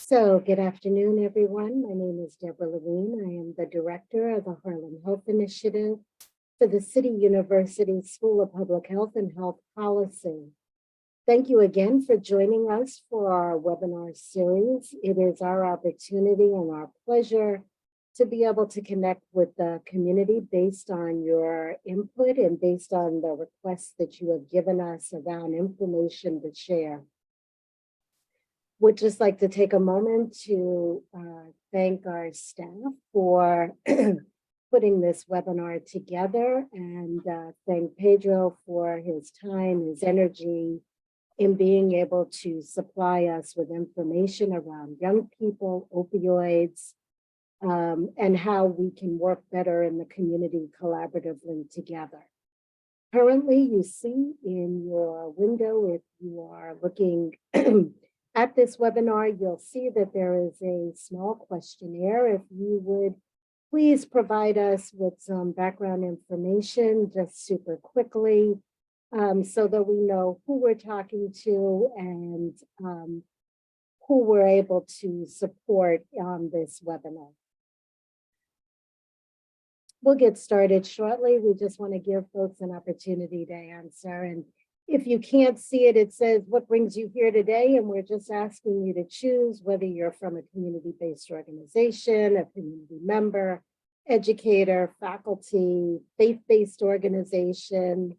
So, good afternoon, everyone. My name is Deborah Levine. I am the director of the Harlem Health Initiative for the City University School of Public Health and Health Policy. Thank you again for joining us for our webinar series. It is our opportunity and our pleasure to be able to connect with the community based on your input and based on the requests that you have given us around information to share. Would just like to take a moment to thank our staff for putting this webinar together, and thank Pedro for his time, his energy in being able to supply us with information around young people, opioids, and how we can work better in the community collaboratively together. Currently, you see in your window, if you are looking at this webinar, you'll see that there is a small questionnaire. If you would please provide us with some background information just super quickly so that we know who we're talking to and who we're able to support on this webinar. We'll get started shortly. We just want to give folks an opportunity to answer. And if you can't see it, it says, what brings you here today? And we're just asking you to choose whether you're from a community-based organization, a community member, educator, faculty, faith-based organization.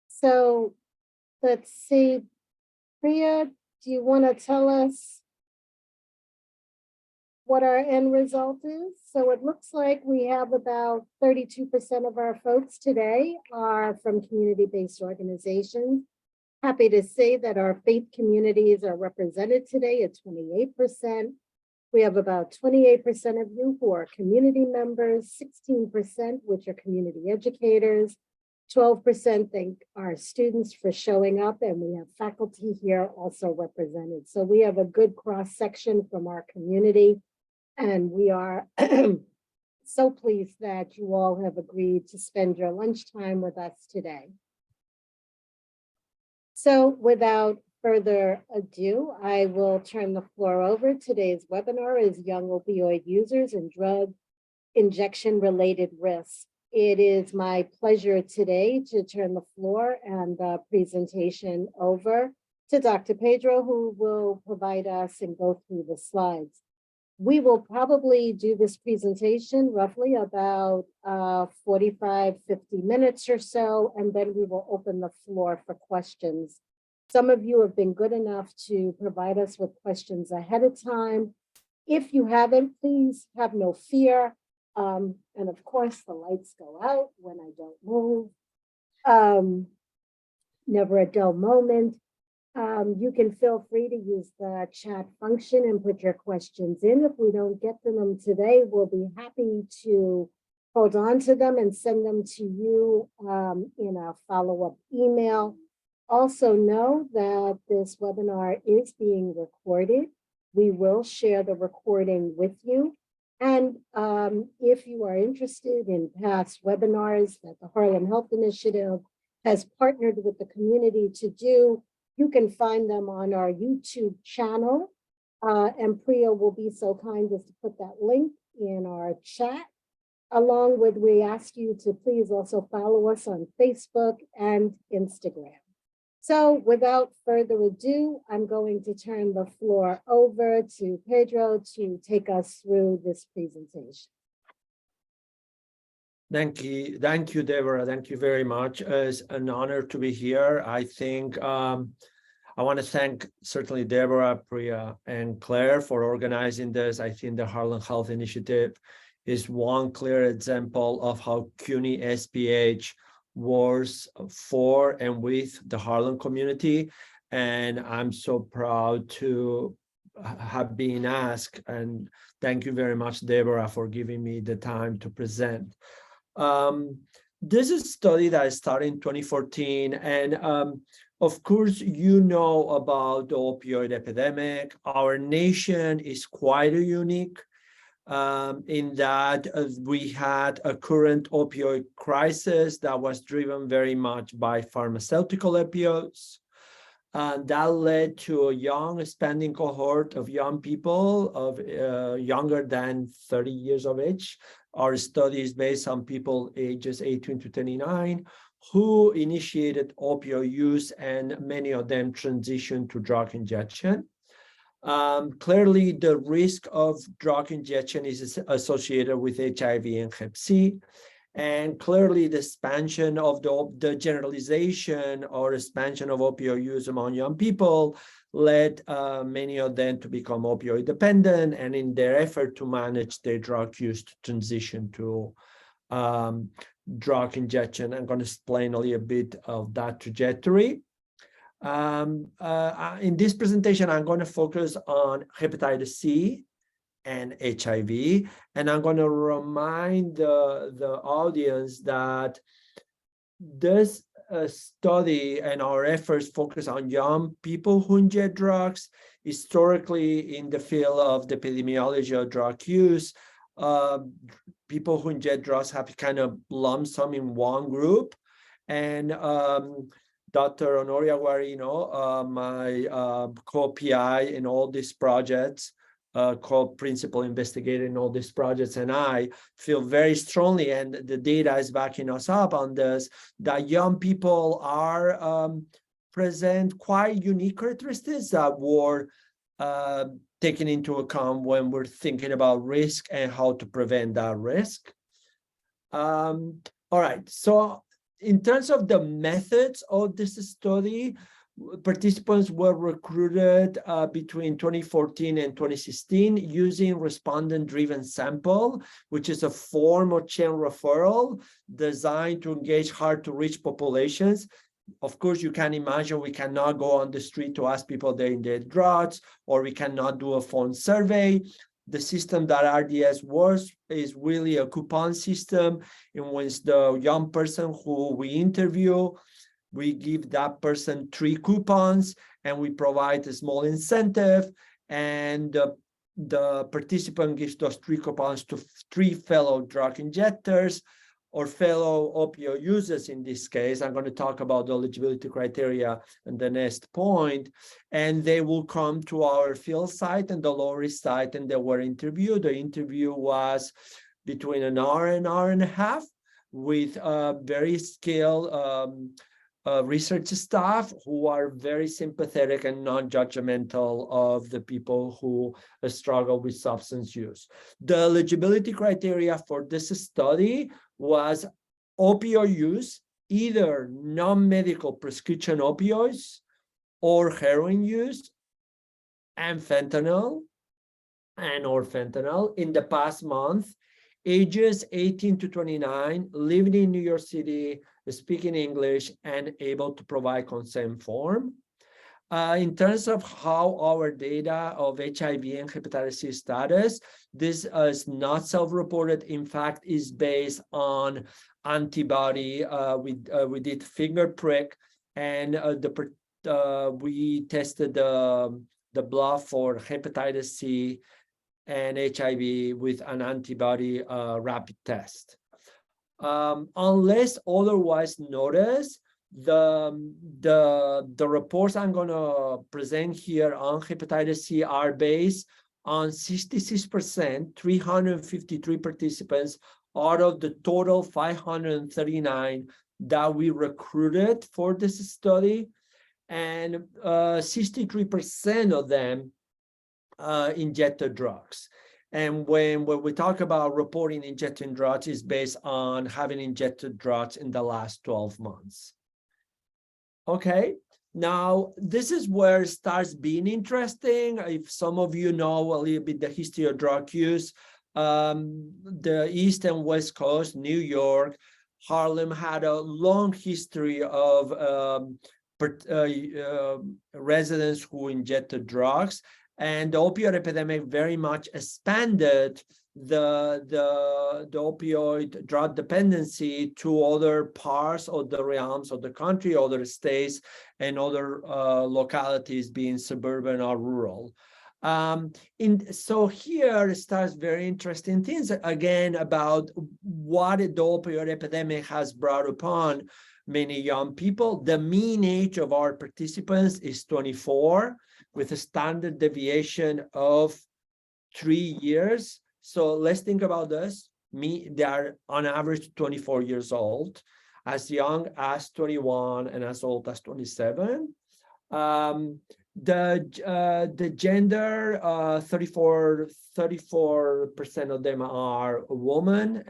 So let's see, Priya, do you want to tell us what our end result is? So it looks like we have about 32% of our folks today are from community-based organizations. Happy to say that our faith communities are represented today at 28%. We have about 28% of you who are community members, 16% which are community educators, 12% thank our students for showing up, and we have faculty here also represented. So we have a good cross-section from our community, and we are so pleased that you all have agreed to spend your lunchtime with us today. So without further ado, I will turn the floor over. Today's webinar is Young Opioid Users and Drug Injection-Related Risks. It is my pleasure today to turn the floor and the presentation over to Dr. Pedro, who will provide us and go through the slides. We will probably do this presentation roughly about 45, 50 minutes or so, and then we will open the floor for questions. Some of you have been good enough to provide us with questions ahead of time. If you haven't, please have no fear. And of course, the lights go out when I don't move. Never a dull moment. You can feel free to use the chat function and put your questions in. If we don't get to them today, we'll be happy to hold on to them and send them to you in a follow-up email. Also know that this webinar is being recorded. We will share the recording with you. And if you are interested in past webinars that the Harlem Health Initiative has partnered with the community to do, you can find them on our YouTube channel. And Priya will be so kind as to put that link in our chat. Along with, we ask you to please also follow us on Facebook and Instagram. So without further ado, I'm going to turn the floor over to Pedro to take us through this presentation. Thank you, Deborah. Thank you very much. It's an honor to be here. I think I want to thank certainly Deborah, Priya, and Claire for organizing this. I think the Harlem Health Initiative is one clear example of how CUNY-SPH works for and with the Harlem community. And I'm so proud to have been asked. And thank you very much, Deborah, for giving me the time to present. this is a study that started in 2014, and of course, you know about the opioid epidemic. Our nation is quite unique in that we had a current opioid crisis that was driven very much by pharmaceutical opioids. And that led to a young expanding cohort of young people of younger than 30 years of age. Our study is based on people ages 18 to 29 who initiated opioid use, and many of them transitioned to drug injection. Clearly, the risk of drug injection is associated with HIV and Hep C. And clearly, the expansion of the generalization or expansion of opioid use among young people led many of them to become opioid dependent, and in their effort to manage their drug use to transition to drug injection. I'm going to explain a little bit of that trajectory. In this presentation, I'm going to focus on hepatitis C and HIV, and I'm going to remind the audience that this study and our efforts focus on young people who inject drugs. Historically, in the field of the epidemiology of drug use, people who inject drugs have kind of lumped some in one group, and Dr. Honoria Guarino, my co-PI in all these projects, co-principal investigator in all these projects, and I feel very strongly, and the data is backing us up on this, that young people are present quite unique characteristics that were taken into account when we're thinking about risk and how to prevent that risk. All right, so in terms of the methods of this study, participants were recruited between 2014 and 2016 using respondent-driven sample, which is a form of chain referral designed to engage hard-to-reach populations. Of course, you can imagine we cannot go on the street to ask people they're in their drugs, or we cannot do a phone survey. The system that RDS works is really a coupon system in which the young person who we interview, we give that person 3 coupons, and we provide a small incentive, and the participant gives those 3 coupons to 3 fellow drug injectors or fellow opioid users in this case. I'm going to talk about the eligibility criteria in the next point. And they will come to our field site and the Lower East Side, and they were interviewed. The interview was between an hour and a half with very skilled research staff who are very sympathetic and non-judgmental of the people who struggle with substance use. The eligibility criteria for this study was opioid use, either non-medical prescription opioids or heroin use, and fentanyl or fentanyl in the past month, ages 18 to 29, living in New York City, speaking English, and able to provide consent form. In terms of how our data of HIV and hepatitis C status, this is not self-reported. In fact, is based on antibody. We did finger prick, and we tested the blood for hepatitis C and HIV with an antibody rapid test. Unless otherwise noticed, the reports I'm going to present here on hepatitis C are based on 66%, 353 participants out of the total 539 that we recruited for this study, and 63% of them injected drugs. And when we talk about reporting injecting drugs, is based on having injected drugs in the last 12 months. Okay, now this is where it starts being interesting. If some of you know a little bit the history of drug use, the East and West Coast, New York, Harlem had a long history of residents who injected drugs. And the opioid epidemic very much expanded the opioid drug dependency to other parts of the realms of the country, other states, and other localities, being suburban or rural. So here starts very interesting things again about what the opioid epidemic has brought upon many young people. The mean age of our participants is 24, with a standard deviation of 3 years. So let's think about this. They are on average 24 years old, as young as 21 and as old as 27. The gender, 34% of them are women.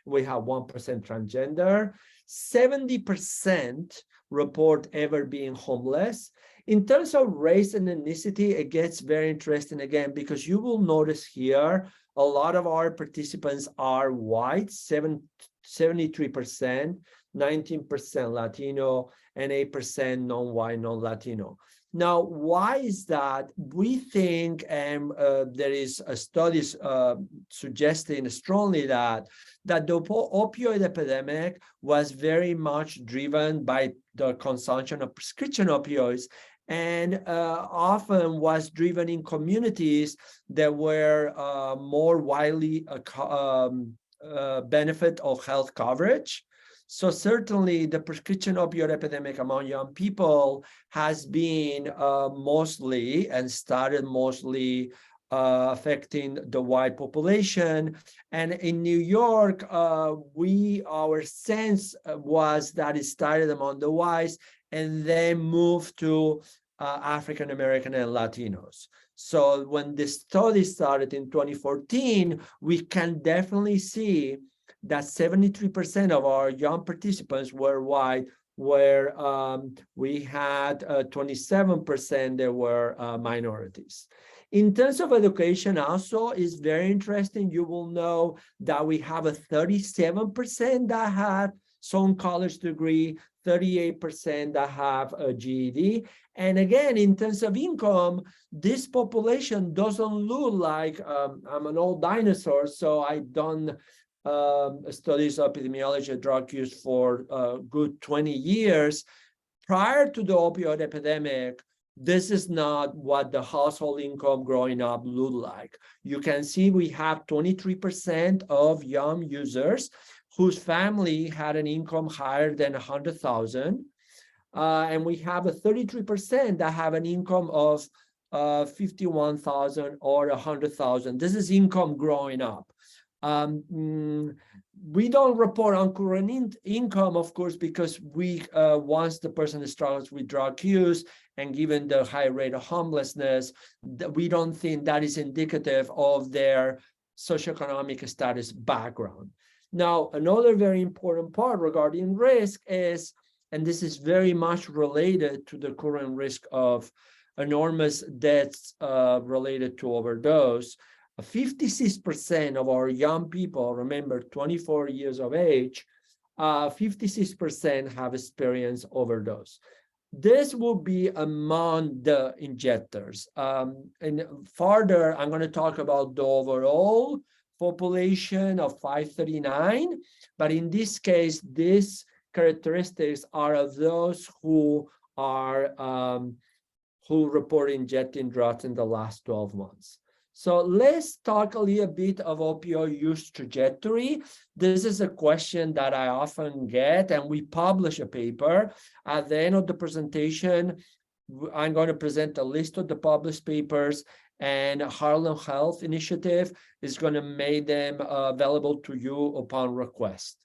We have 1% transgender. 70% report ever being homeless. In terms of race and ethnicity, it gets very interesting again, because you will notice here a lot of our participants are white, 73%, 19% Latino, and 8% non-white, non-Latino. Now, why is that? We think, and there is a studies suggesting strongly that the opioid epidemic was very much driven by the consumption of prescription opioids, and often was driven in communities that were more widely benefit of health coverage. So certainly the prescription opioid epidemic among young people has been mostly and started mostly affecting the white population. And in New York, our sense was that it started among the whites and then moved to African American and Latinos. So when the study started in 2014, we can definitely see that 73% of our young participants were white, where we had 27% that were minorities. In terms of education also is very interesting. You will know that we have a 37% that have some college degree, 38% that have a GED. And again, in terms of income, this population doesn't look like, I'm an old dinosaur, so I've done studies of epidemiology of drug use for a good 20 years. Prior to the opioid epidemic, this is not what the household income growing up looked like. You can see we have 23% of young users whose family had an income higher than 100,000. And we have a 33% that have an income of 51,000 or 100,000. This is income growing up. We don't report on current income, of course, because we once the person struggles with drug use and given the high rate of homelessness, we don't think that is indicative of their socioeconomic status background. Now, another very important part regarding risk is, and this is very much related to the current risk of enormous deaths related to overdose. 56% of our young people, remember 24 years of age, 56% have experienced overdose. This will be among the injectors. And further, I'm going to talk about the overall population of 539, but in this case, these characteristics are of those who are who report injecting drugs in the last 12 months. So let's talk a little bit of opioid use trajectory. This is a question that I often get, and we publish a paper. At the end of the presentation, I'm going to present a list of the published papers, and Harlem Health Initiative is going to make them available to you upon request.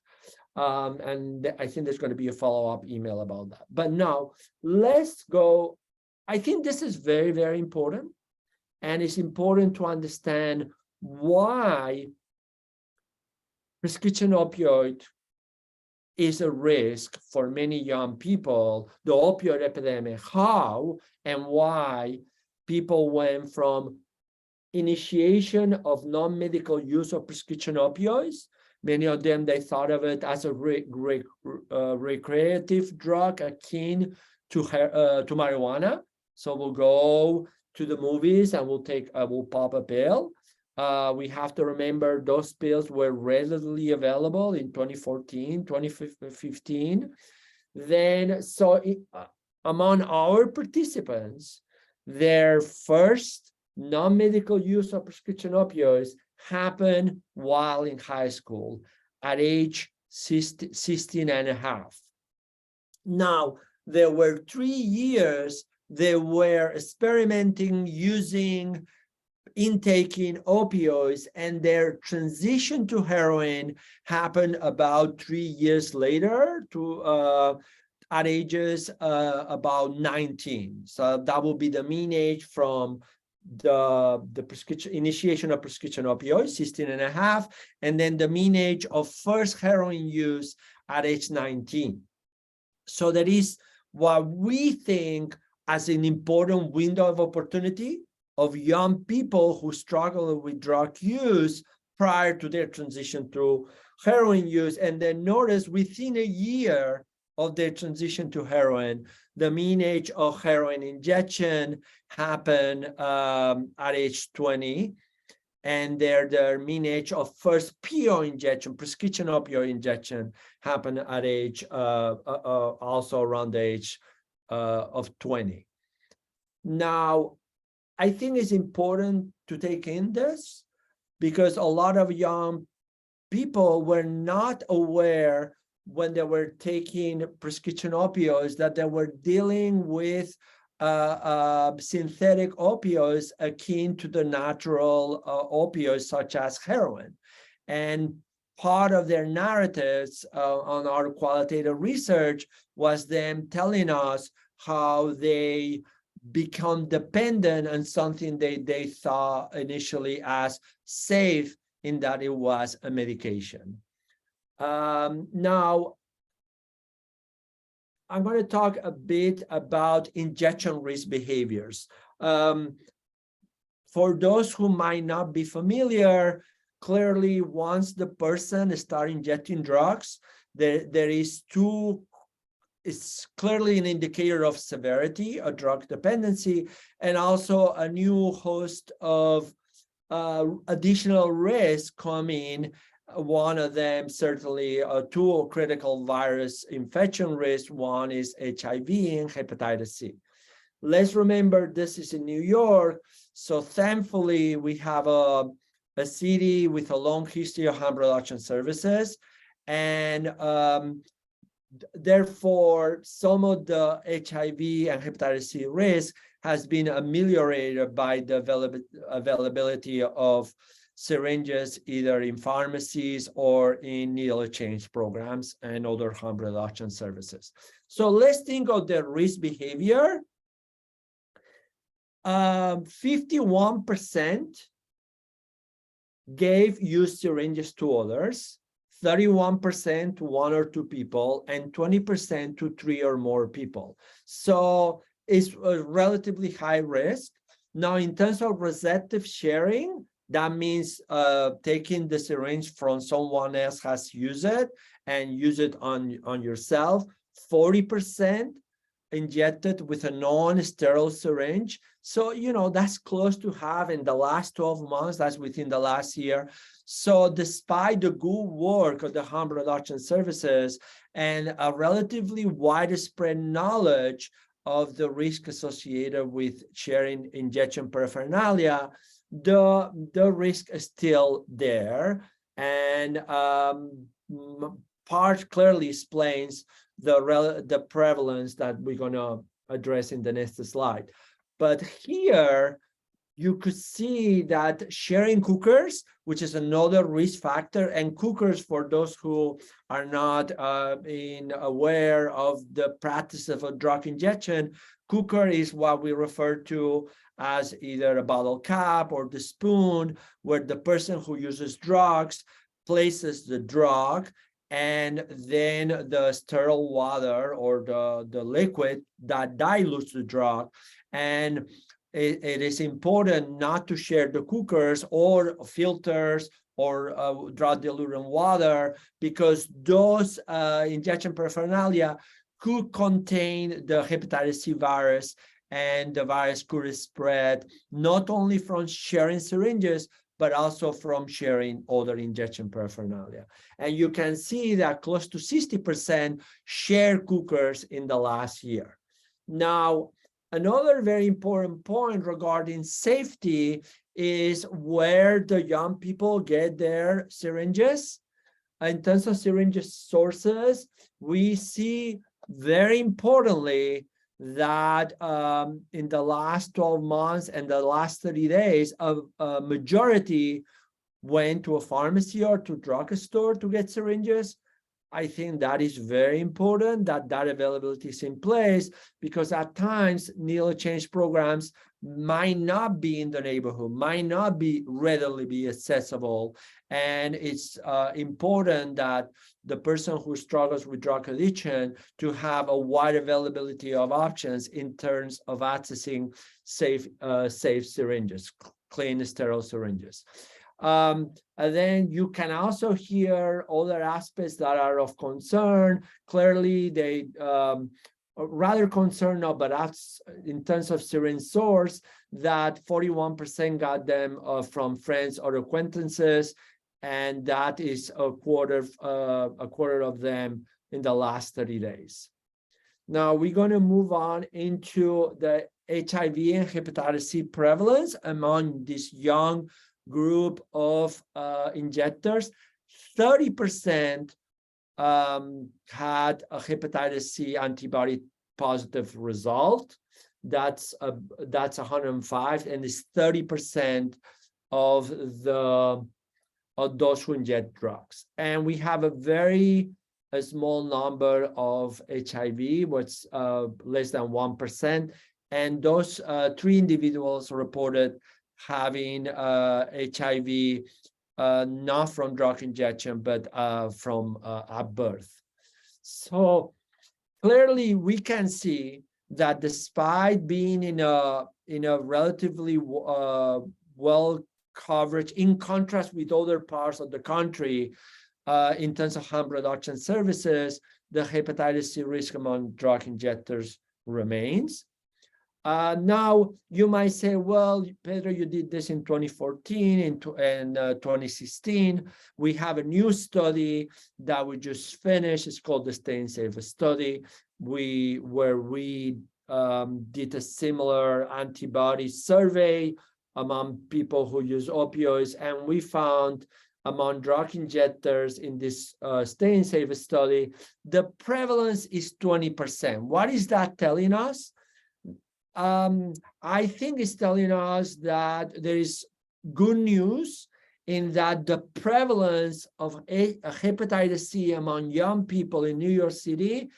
And I think there's going to be a follow-up email about that. But now let's go. I think this is very, very important. And it's important to understand why prescription opioid is a risk for many young people, the opioid epidemic, how and why people went from initiation of non-medical use of prescription opioids. Many of them, they thought of it as a recreative drug akin to marijuana. So we'll go to the movies and we'll pop a pill. We have to remember those pills were readily available in 2014, 2015. Then, among our participants, their first non-medical use of prescription opioids happened while in high school at age 16 and a half. Now, there were 3 years they were experimenting using intaking opioids, and their transition to heroin happened about 3 years later to at ages about 19. So that will be the mean age from the prescription initiation of prescription opioids, 16 and a half, and then the mean age of first heroin use at age 19. So that is what we think as an important window of opportunity of young people who struggle with drug use prior to their transition to heroin use. And then notice within a year of their transition to heroin, the mean age of heroin injection happened at age 20. And their mean age of first PO injection, prescription opioid injection, happened at age also around the age of 20. Now, I think it's important to take in this because a lot of young people were not aware when they were taking prescription opioids that they were dealing with synthetic opioids akin to the natural opioids such as heroin. And part of their narratives on our qualitative research was them telling us how they become dependent on something they thought initially as safe in that it was a medication. Now, I'm going to talk a bit about injection risk behaviors. For those who might not be familiar, clearly once the person starts injecting drugs, there is it's clearly an indicator of severity, of drug dependency, and also a new host of additional risks coming. One of them, certainly, two critical virus infection risks. One is HIV and hepatitis C. Let's remember this is in New York. So thankfully, we have a city with a long history of harm reduction services. And therefore, some of the HIV and hepatitis C risk has been ameliorated by the availability of syringes either in pharmacies or in needle exchange programs and other harm reduction services. So let's think of the risk behavior. 51% gave used syringes to others, 31% to 1 or 2 people, and 20% to 3 or more people. So it's a relatively high risk. Now, in terms of receptive sharing, that means taking the syringe from someone else has used it and use it on yourself. 40% injected with a non-sterile syringe. So, that's close to half in the last 12 months. That's within the last year. So despite the good work of the harm reduction services and a relatively widespread knowledge of the risk associated with sharing injection paraphernalia, the risk is still there, and part clearly explains the prevalence that we're going to address in the next slide. But here you could see that sharing cookers, which is another risk factor, and cookers, for those who are not aware of the practice of a drug injection, cooker is what we refer to as either a bottle cap or the spoon, where the person who uses drugs places the drug, and then the sterile water or the liquid that dilutes the drug. And it is important not to share the cookers or filters or drug diluent water, because those injection paraphernalia could contain the hepatitis C virus, and the virus could spread not only from sharing syringes, but also from sharing other injection paraphernalia. And you can see that close to 60% share cookers in the last year. Now, another very important point regarding safety is where the young people get their syringes. In terms of syringe sources, we see very importantly that in the last 12 months and the last 30 days, a majority went to a pharmacy or to drugstore to get syringes. I think that is very important that that availability is in place, because at times needle exchange programs might not be in the neighborhood, might not be readily be accessible. And it's important that the person who struggles with drug addiction to have a wide availability of options in terms of accessing safe syringes, clean, sterile syringes. And then you can also hear other aspects that are of concern. Clearly, they rather concerned now, but that's in terms of syringe source, that 41% got them from friends or acquaintances, and that is a quarter of them in the last 30 days. Now we're going to move on into the HIV and hepatitis C prevalence among this young group of injectors. 30% had a hepatitis C antibody positive result. That's 105, and it's 30% of those who inject drugs. And we have a small number of HIV, what's less than 1%. And those 3 individuals reported having HIV not from drug injection, but from at birth. So clearly we can see that despite being in a relatively well coverage, in contrast with other parts of the country, in terms of harm reduction services, the hepatitis C risk among drug injectors remains. Now, you might say, well, Pedro, you did this in 2014 and 2016. We have a new study that we just finished. It's called the Staying Safe study, where we did a similar antibody survey among people who use opioids, and we found among drug injectors in this Staying Safe study, the prevalence is 20%. What is that telling us? I think it's telling us that there is good news in that the prevalence of hepatitis C among young people in New York City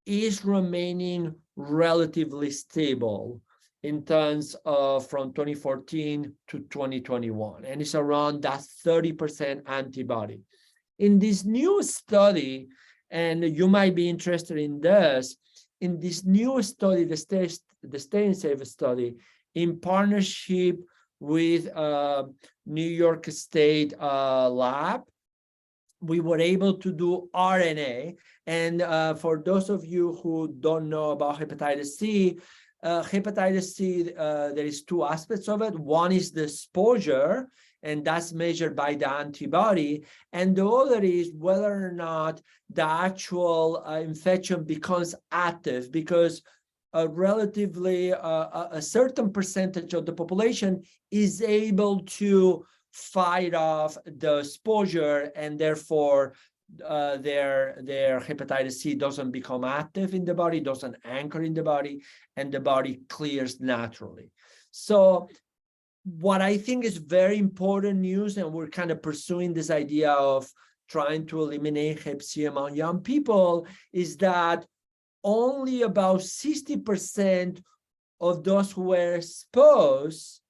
is remaining relatively stable in terms of from 2014 to 2021, and it's around that 30% antibody. In this new study, and you might be interested in this, in this new study, the Staying Safe study, in partnership with New York State lab, we were able to do RNA. And for those of you who don't know about hepatitis C, there is 2 aspects of it. One is the exposure, and that's measured by the antibody. And the other is whether or not the actual infection becomes active, because a certain percentage of the population is able to fight off the exposure, and therefore their hepatitis C doesn't become active in the body, doesn't anchor in the body, and the body clears naturally. So what I think is very important news, and we're kind of pursuing this idea of trying to eliminate hep C among young people, is that only about 60% of those who were exposed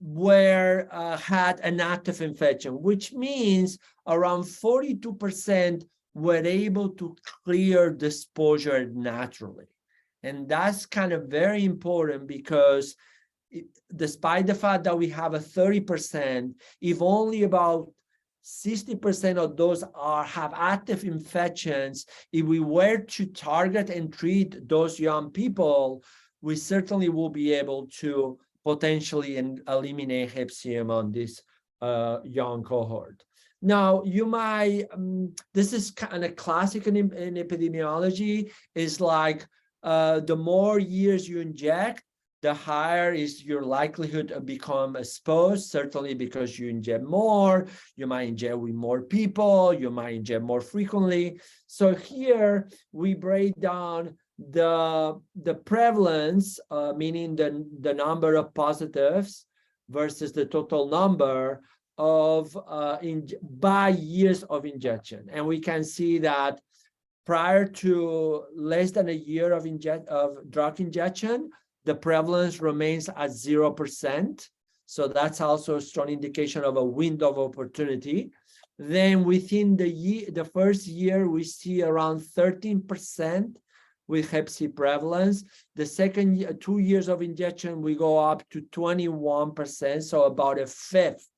had an active infection, which means around 42% were able to clear the exposure naturally. And that's kind of very important, because despite the fact that we have a 30%, if only about 60% of those have active infections, if we were to target and treat those young people, we certainly will be able to potentially eliminate Hep C among this young cohort. Now, you might, this is kind of classic in epidemiology, is like the more years you inject, the higher is your likelihood of become exposed, certainly because you inject more, you might inject with more people, you might inject more frequently. So here we break down the prevalence, meaning the number of positives versus the total number of by years of injection. And we can see that prior to less than a year of drug injection, the prevalence remains at 0%. So that's also a strong indication of a window of opportunity. Then within the first year, we see around 13% with Hep C prevalence. The second year, 2 years of injection, we go up to 21%. So about a fifth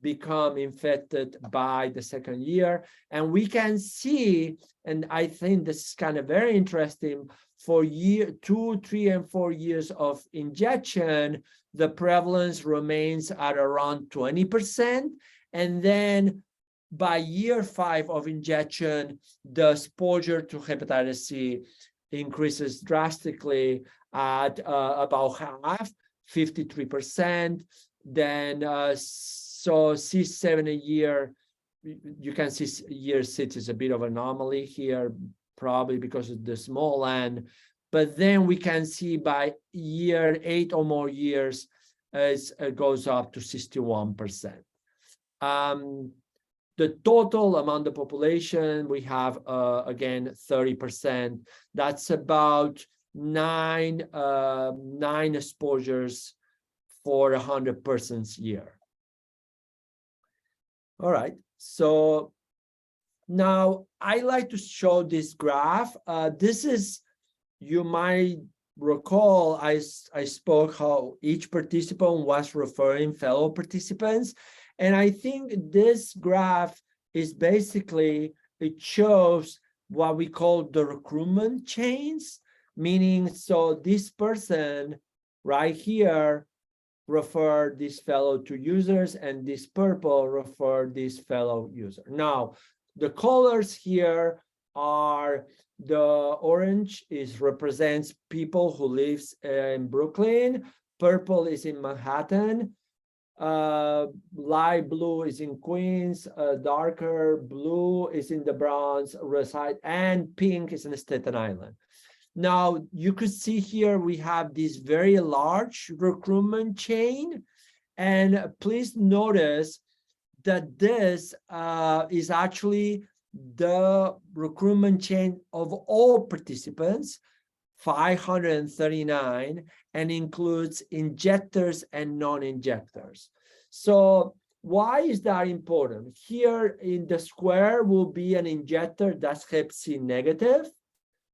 become infected by the second year. And we can see, and I think this is kind of very interesting, for year 2, 3, and 4 years of injection, the prevalence remains at around 20. And then by year 5 of injection, the exposure to hepatitis C increases drastically at about half, 53%. Then so C7 a year, you can see year 6 is a bit of an anomaly here, probably because of the small n. But then we can see by year 8 or more years, it goes up to 61%. The total among the population, we have, again, 30%. That's about nine exposures for 100 persons year. All right, so now I like to show this graph. This is, you might recall, I spoke how each participant was referring fellow participants. And I think this graph is basically, it shows what we call the recruitment chains, meaning, so this person right here refer this fellow to users, and this purple refer this fellow user. Now, the colors here are, the orange represents people who lives in Brooklyn, purple is in Manhattan, light blue is in Queens, darker blue is in the Bronx, reside, and pink is in Staten Island. Now, you could see here we have this very large recruitment chain, and please notice that this is actually the recruitment chain of all participants, 539, and includes injectors and non-injectors. So why is that important? Here in the square will be an injector that's Hep C negative.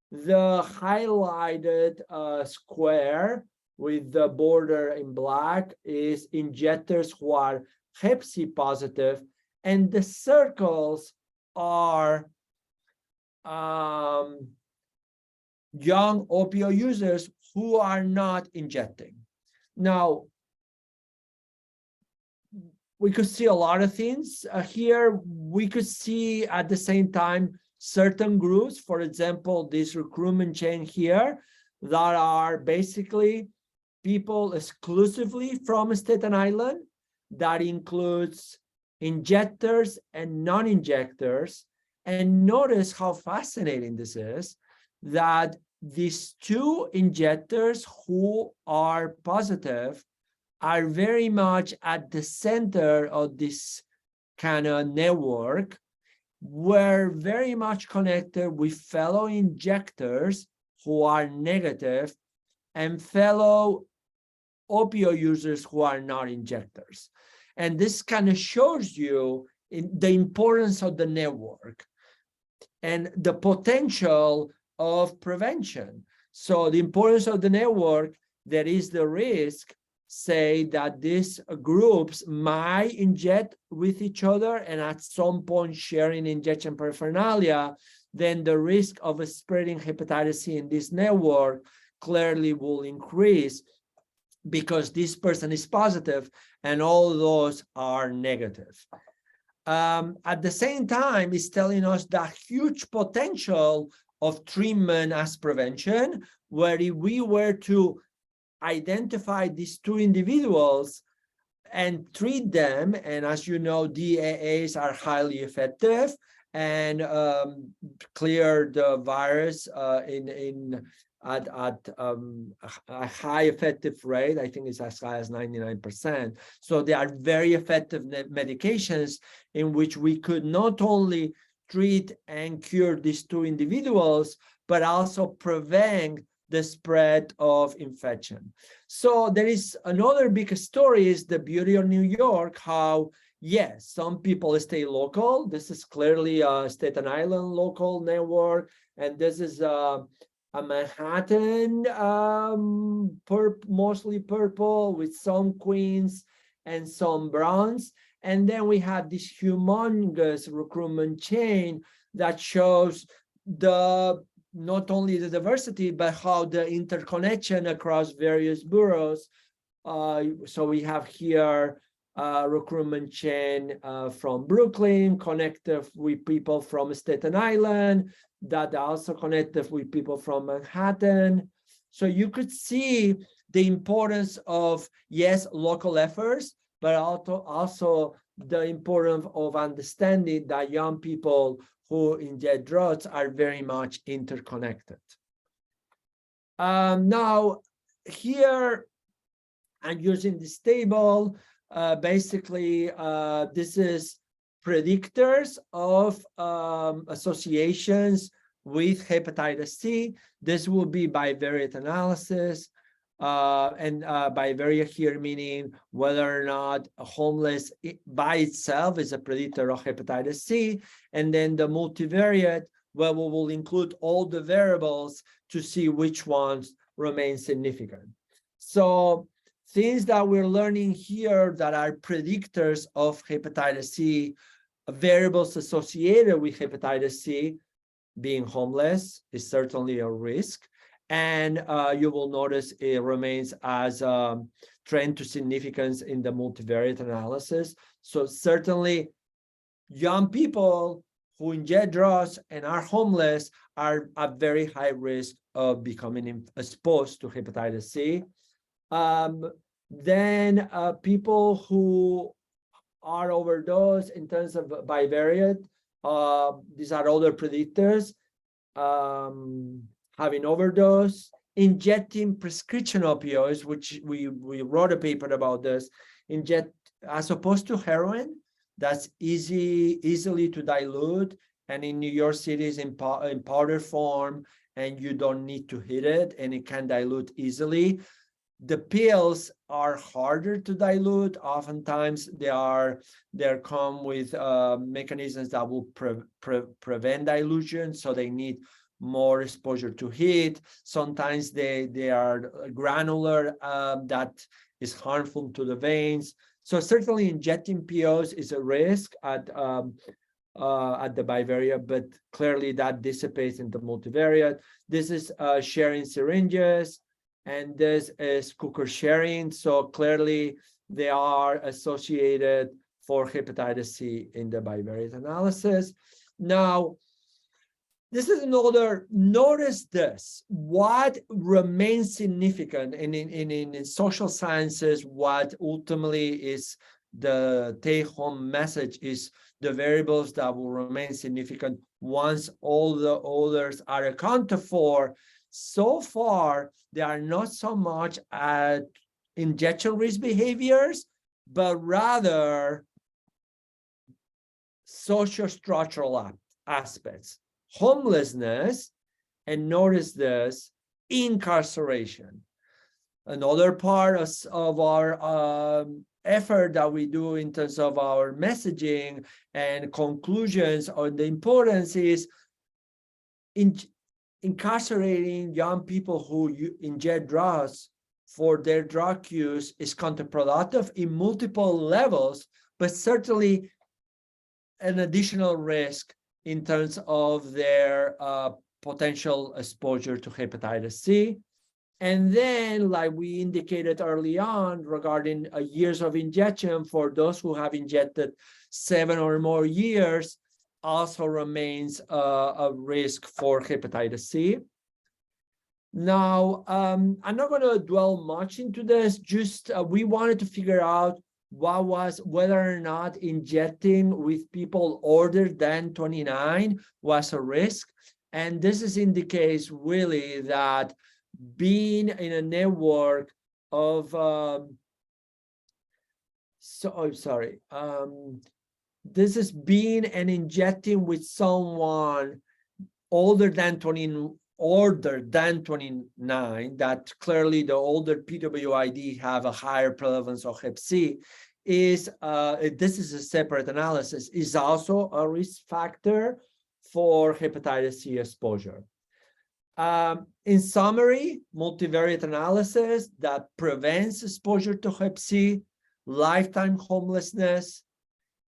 The highlighted square with the border in black is injectors who are Hep C positive, and the circles are young opioid users who are not injecting. Now, we could see a lot of things here. We could see at the same time certain groups, for example, this recruitment chain here, that are basically people exclusively from Staten Island, that includes injectors and non-injectors. And notice how fascinating this is, that these two injectors who are positive are very much at the center of this kind of network. We're very much connected with fellow injectors who are negative and fellow opioid users who are not injectors. And this kind of shows you the importance of the network and the potential of prevention. So the importance of the network, there is the risk, say, that these groups might inject with each other and at some point sharing injection paraphernalia, then the risk of spreading hepatitis C in this network clearly will increase. because this person is positive and all those are negative. At the same time, it's telling us the huge potential of treatment as prevention, where if we were to identify these two individuals and treat them, and as you know, DAAs are highly effective and clear the virus at a high effective rate. I think it's as high as 99%. So they are very effective medications in which we could not only treat and cure these two individuals, but also prevent the spread of infection. So there is another big story, is the beauty of New York, how, yes, some people stay local. This is clearly a Staten Island local network, and this is a Manhattan, mostly purple with some Queens and some Browns. And then we have this humongous recruitment chain that shows not only the diversity, but how the interconnection across various boroughs. So we have here recruitment chain from Brooklyn, connected with people from Staten Island, that also connected with people from Manhattan. So you could see the importance of, yes, local efforts, but also the importance of understanding that young people who inject drugs are very much interconnected. Now, here I'm using this table. Basically, this is predictors of associations with hepatitis C. This will be bivariate analysis. And bivariate here meaning whether or not homeless by itself is a predictor of hepatitis C, and then the multivariate, where we will include all the variables to see which ones remain significant. So things that we're learning here that are predictors of hepatitis C, variables associated with hepatitis C, being homeless is certainly a risk. And you will notice it remains as a trend to significance in the multivariate analysis. So certainly young people who inject drugs and are homeless are at very high risk of becoming exposed to hepatitis C. Then people who are overdosed in terms of bivariate, these are other predictors. Having overdose, injecting prescription opioids, which we wrote a paper about this, as opposed to heroin, that's easily to dilute, and in New York City is in powder form, and you don't need to hit it, and it can dilute easily. The pills are harder to dilute. Oftentimes they come with mechanisms that will prevent dilution, so they need more exposure to heat. Sometimes they are granular, that is harmful to the veins. So certainly injecting POs is a risk at the bivariate, but clearly that dissipates into multivariate. This is sharing syringes, and this is cooker sharing. So clearly they are associated for hepatitis C in the bivariate analysis. Now, this is another, notice this, what remains significant in social sciences, what ultimately is the take-home message is the variables that will remain significant once all the others are accounted for. So far, they are not so much at injection risk behaviors, but rather social structural aspects. Homelessness, and notice this, incarceration. Another part of our effort that we do in terms of our messaging and conclusions on the importance is incarcerating young people who inject drugs for their drug use is counterproductive in multiple levels, but certainly an additional risk in terms of their potential exposure to hepatitis C. And then, like we indicated early on regarding years of injection, for those who have injected 7 or more years, also remains a risk for hepatitis C. Now, I'm not going to dwell much into this, just we wanted to figure out whether or not injecting with people older than 29 was a risk. And this is in the case really that being in a network of this is being and injecting with someone older than 29, that clearly the older PWID have a higher prevalence of hep C, is this is a separate analysis, is also a risk factor for hepatitis C exposure. In summary, multivariate analysis that prevents exposure to hep C, lifetime homelessness,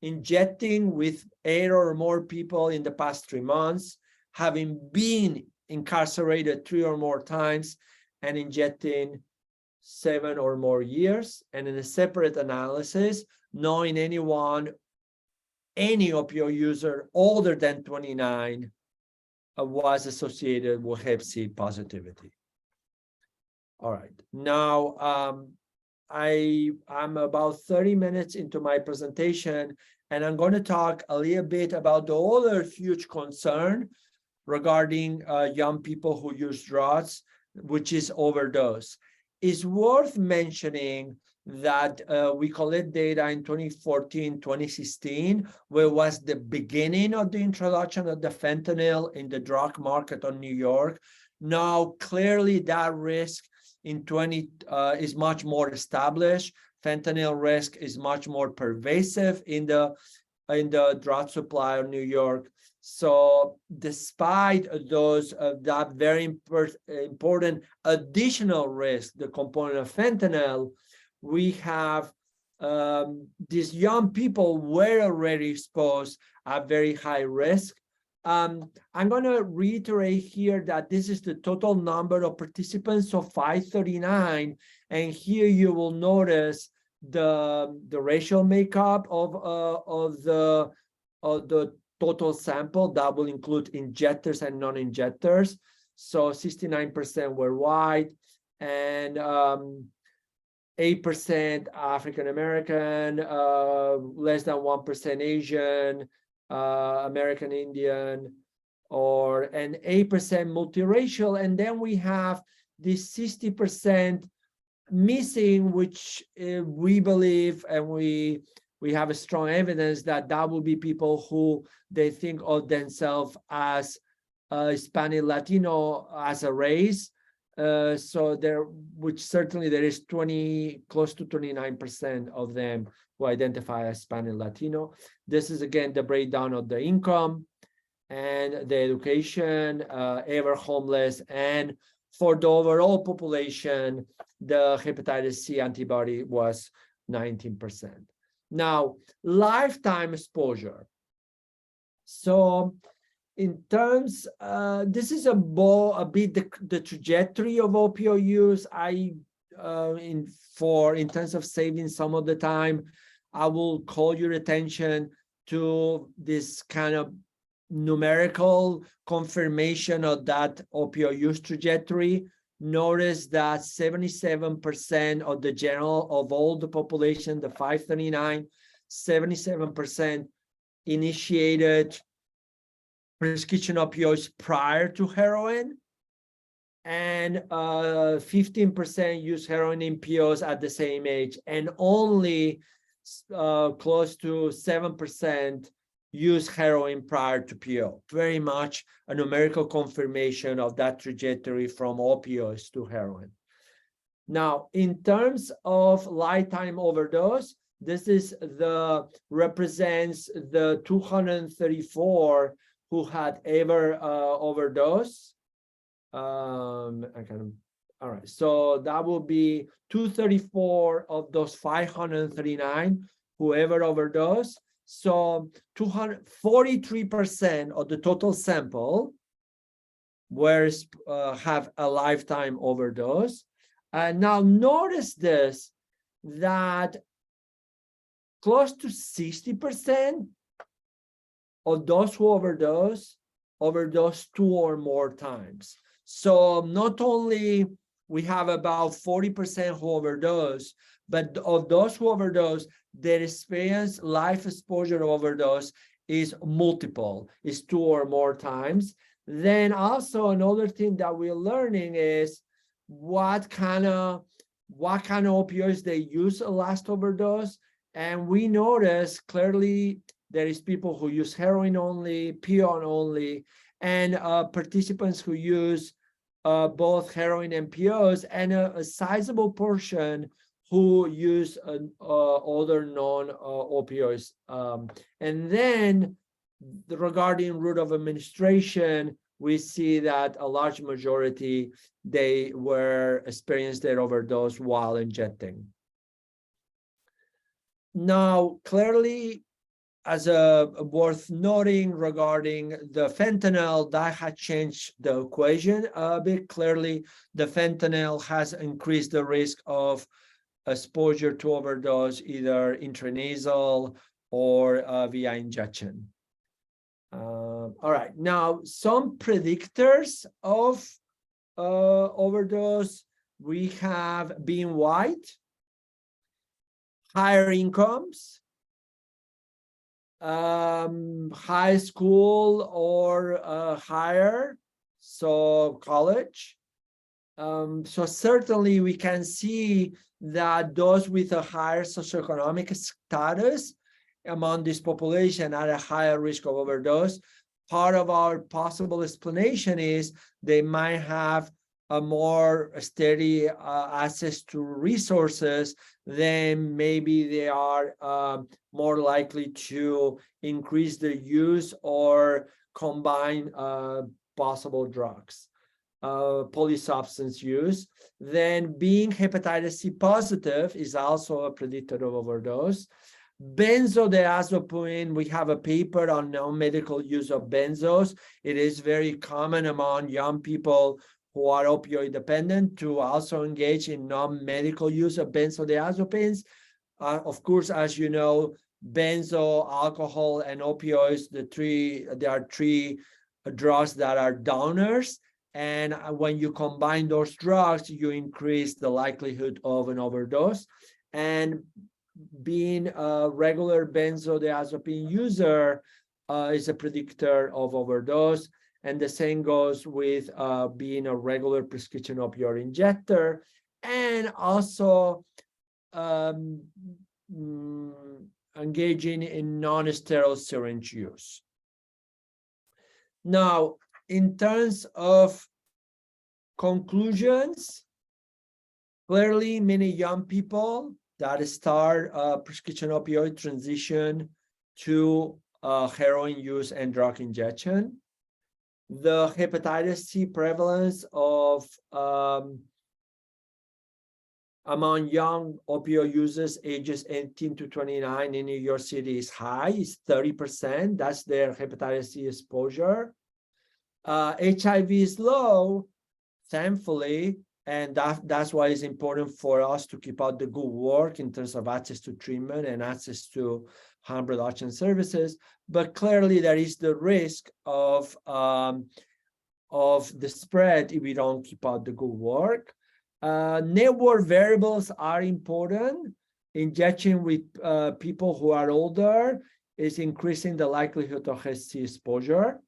injecting with 8 or more people in the past 3 months, having been incarcerated 3 or more times, and injecting 7 or more years. And in a separate analysis, knowing any opioid user older than 29 was associated with hep C positivity. All right, now I'm about 30 minutes into my presentation, and I'm going to talk a little bit about the other huge concern regarding young people who use drugs, which is overdose. It's worth mentioning that we collect data in 2014, 2016, where was the beginning of the introduction of the fentanyl in the drug market on New York. Now, clearly that risk in is much more established. Fentanyl risk is much more pervasive in the drug supply of New York. So despite those that very important additional risk, the component of fentanyl, we have these young people were already exposed at very high risk. I'm going to reiterate here that this is the total number of participants, so 539, and here you will notice the racial makeup of the total sample that will include injectors and non-injectors. So 69% were white, and 8% African American, less than 1% Asian, American Indian, and 8% multiracial. And then we have this 60% missing, which we believe, and we have a strong evidence that will be people who they think of themselves as Hispanic Latino as a race. So which certainly there is close to 29% of them who identify as Hispanic Latino. This is again the breakdown of the income and the education, ever homeless, and for the overall population, the hepatitis C antibody was 19%. Now, lifetime exposure. So in terms, this is a bit the trajectory of opioid use. In terms of saving some of the time, I will call your attention to this kind of numerical confirmation of that opioid use trajectory. Notice that 77% of all the population, the 539, 77% initiated prescription opioids prior to heroin, and 15% use heroin in POs at the same age, and only close to 7% use heroin prior to PO. Very much a numerical confirmation of that trajectory from opioids to heroin. Now, in terms of lifetime overdose, this represents the 234 who had ever overdosed. All right, so that will be 234 of those 539 who ever overdosed. So 243% of the total sample have a lifetime overdose. Now notice this, that close to 60% of those who overdose 2 or more times. So not only we have about 40% who overdose, but of those who overdose, their experience life exposure overdose is multiple, is 2 or more times. Then also another thing that we're learning is what kind of opioids they use a last overdose. And we notice clearly there is people who use heroin only, PO only, and participants who use both heroin and POs, and a sizable portion who use other non-opioids. And then regarding route of administration, we see that a large majority, they were experienced their overdose while injecting. Now, clearly, as worth noting regarding the fentanyl, that had changed the equation a bit. Clearly, the fentanyl has increased the risk of exposure to overdose, either intranasal or via injection. All right, now some predictors of overdose, we have being white, higher incomes, high school or higher, so college. So certainly we can see that those with a higher socioeconomic status among this population are at a higher risk of overdose. Part of our possible explanation is they might have a more steady access to resources, then maybe they are more likely to increase the use or combine possible drugs, polysubstance use. Then being hepatitis C positive is also a predictor of overdose. Benzodiazepine, we have a paper on non-medical use of benzos. It is very common among young people who are opioid dependent to also engage in non-medical use of benzodiazepines. Of course, as you know, benzo, alcohol, and opioids, there are three drugs that are downers. And when you combine those drugs, you increase the likelihood of an overdose. And being a regular benzodiazepine user is a predictor of overdose. And the same goes with being a regular prescription opioid injector, and also engaging in non-sterile syringe use. Now, in terms of conclusions, clearly many young people that start prescription opioid transition to heroin use and drug injection. The hepatitis C prevalence of among young opioid users ages 18 to 29 in New York City is high, it's 30%. That's their hepatitis C exposure. HIV is low, thankfully, and that's why it's important for us to keep out the good work in terms of access to treatment and access to harm reduction services. But clearly there is the risk of the spread if we don't keep out the good work. Network variables are important. Injection with people who are older is increasing the likelihood of HC exposure.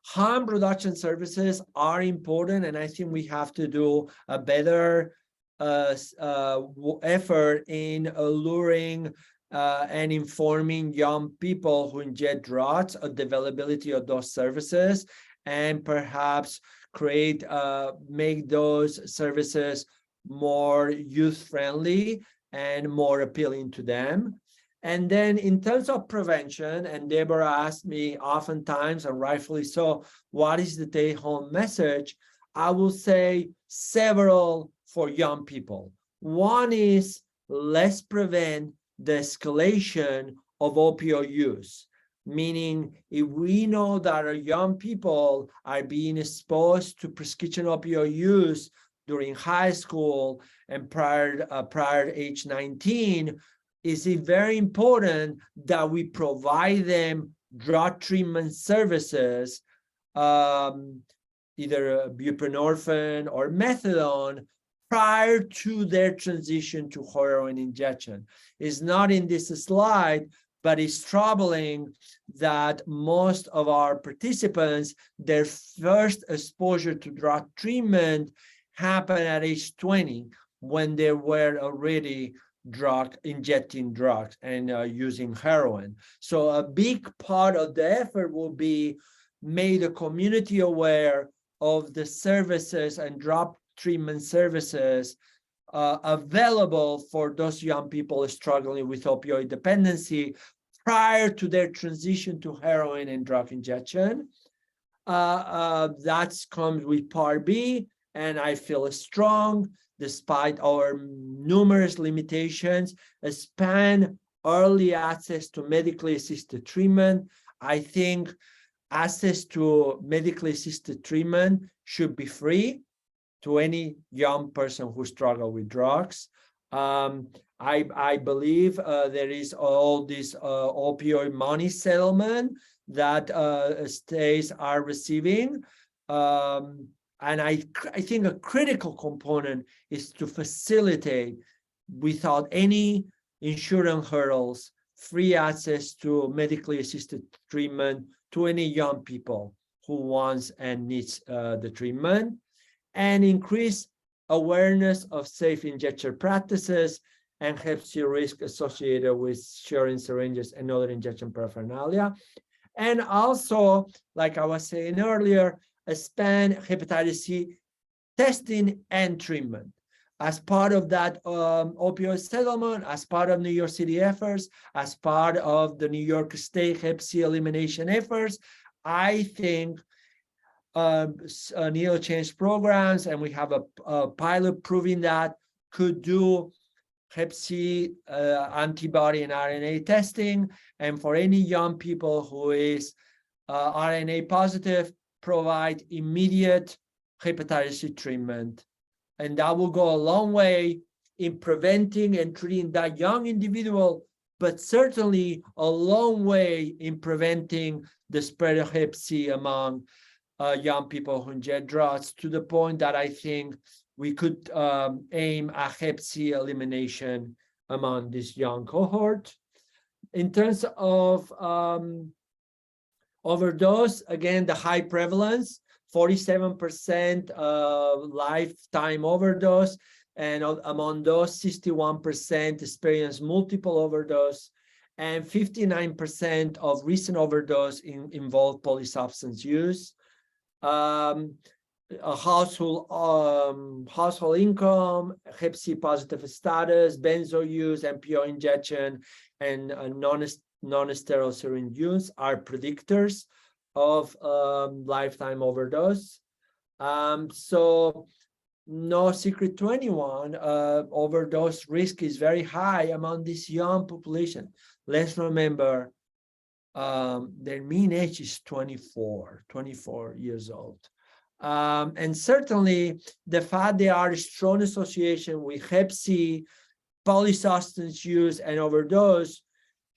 Harm reduction services are important, and I think we have to do a better effort in alluring and informing young people who inject drugs of the availability of those services, and perhaps make those services more youth-friendly and more appealing to them. And then in terms of prevention, and Deborah asked me oftentimes, and rightfully so, what is the take-home message? I will say several for young people. One is, let's prevent the escalation of opioid use. meaning if we know that our young people are being exposed to prescription opioid use during high school and prior to age 19, is it very important that we provide them drug treatment services, either buprenorphine or methadone, prior to their transition to heroin injection. It's not in this slide, but it's troubling that most of our participants, their first exposure to drug treatment happened at age 20, when they were already injecting drugs and using heroin. So a big part of the effort will be made the community aware of the services and drug treatment services available for those young people struggling with opioid dependency prior to their transition to heroin and drug injection. That comes with Part B, and I feel strong, despite our numerous limitations, expand early access to medically assisted treatment. I think access to medically assisted treatment should be free to any young person who struggles with drugs. I believe there is all this opioid money settlement that states are receiving. And I think a critical component is to facilitate, without any insurance hurdles, free access to medically assisted treatment to any young people who wants and needs the treatment, and increase awareness of safe injection practices and Hep C risk associated with sharing syringes and other injection paraphernalia. And also, like I was saying earlier, expand hepatitis C testing and treatment. As part of that opioid settlement, as part of New York City efforts, as part of the New York State Hep C elimination efforts, I think needle change programs, and we have a pilot proving that, could do Hep C antibody and RNA testing, and for any young people who is RNA positive, provide immediate hepatitis C treatment. And that will go a long way in preventing and treating that young individual, but certainly a long way in preventing the spread of Hep C among young people who inject drugs, to the point that I think we could aim at Hep C elimination among this young cohort. In terms of overdose, again, the high prevalence, 47% lifetime overdose, and among those, 61% experience multiple overdose, and 59% of recent overdose involve polysubstance use. A household income, Hep C positive status, benzo use, MPO injection, and non-sterile syringe use are predictors of lifetime overdose. So no secret to anyone, overdose risk is very high among this young population. Let's remember, their mean age is 24 years old. And certainly the fact there are strong association with Hep C, polysubstance use, and overdose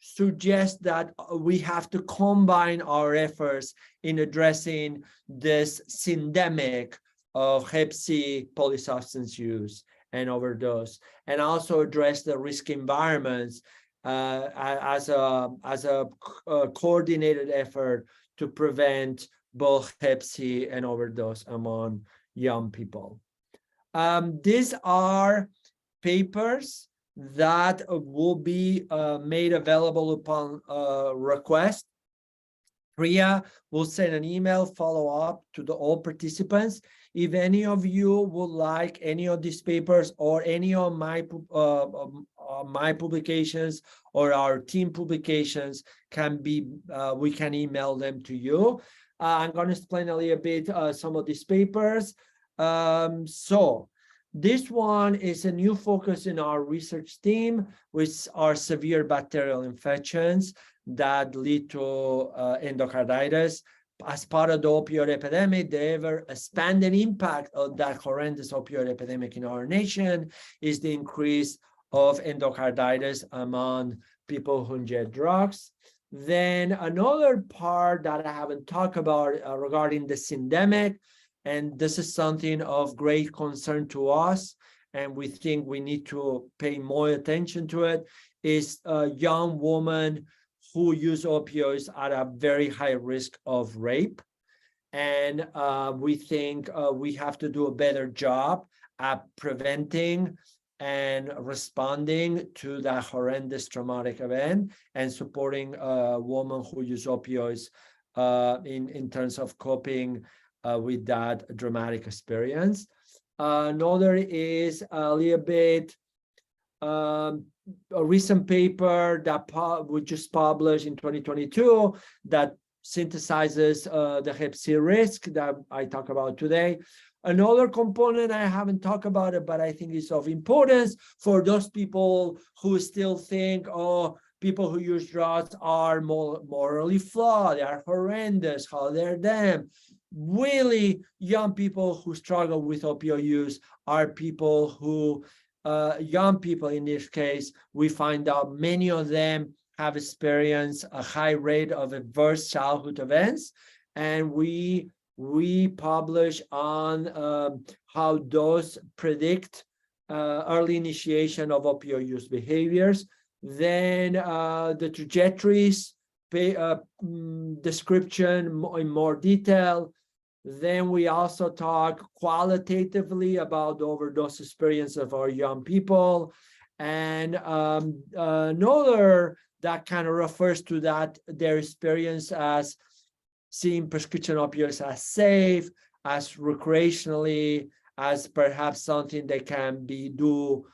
suggests that we have to combine our efforts in addressing this syndemic of Hep C, polysubstance use, and overdose, and also address the risk environments as a coordinated effort to prevent both Hep C and overdose among young people. These are papers that will be made available upon request. Priya will send an email follow-up to all participants. If any of you would like any of these papers or any of my publications or our team publications, we can email them to you. I'm going to explain a little bit some of these papers. So This one is a new focus in our research team, which are severe bacterial infections that lead to endocarditis. As part of the opioid epidemic, the ever-expanding impact of that horrendous opioid epidemic in our nation is the increase of endocarditis among people who inject drugs. Then another part that I haven't talked about regarding the syndemic, and this is something of great concern to us, and we think we need to pay more attention to it, is a young woman who use opioids at a very high risk of rape. And we think we have to do a better job at preventing and responding to that horrendous traumatic event and supporting a woman who use opioids in terms of coping with that dramatic experience. Another is a little bit a recent paper that we just published in 2022 that synthesizes the Hep C risk that I talk about today. Another component, I haven't talked about it, but I think it's of importance for those people who still think, oh, people who use drugs are morally flawed, they are horrendous, how dare them. Really, young people who struggle with opioid use are people who young people in this case, we find out many of them have experienced a high rate of adverse childhood events. And we publish on how those predict early initiation of opioid use behaviors. Then the trajectories, description in more detail. Then we also talk qualitatively about the overdose experience of our young people. And another that kind of refers to that, their experience as seeing prescription opioids as safe, as recreationally, as perhaps something they can do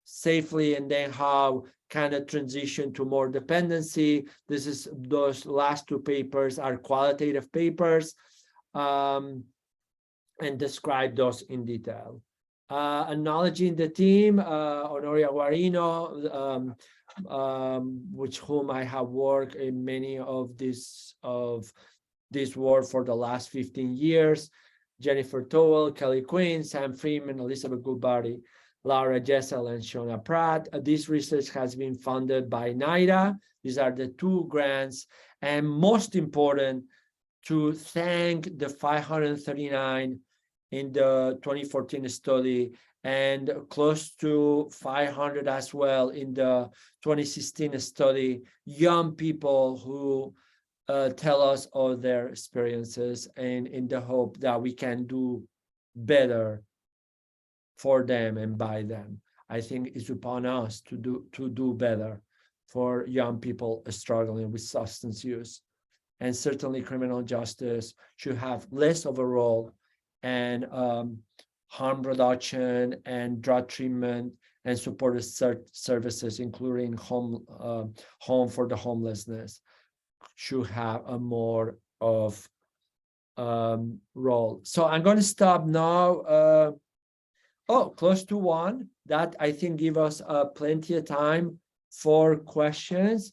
safely, and then how kind of transition to more dependency. Those last two papers are qualitative papers. And describe those in detail. Acknowledging the team, Honoria Guarino, with whom I have worked in many of this work for the last 15 years, Jennifer Towell, Kelly Quinn, Sam Freeman, Elizabeth Goodbody, Laura Jessel, and Shona Pratt. This research has been funded by NIDA. These are the two grants, and most important, to thank the 539 in the 2014 study and close to 500 as well in the 2016 study, young people who tell us all their experiences, and in the hope that we can do better for them and by them. I think it's upon us to do better for young people struggling with substance use. And certainly criminal justice should have less of a role and harm reduction and drug treatment and supportive services, including home for the homelessness, should have a more of role. So I'm going to stop now. Close to 1. That I think give us plenty of time for questions.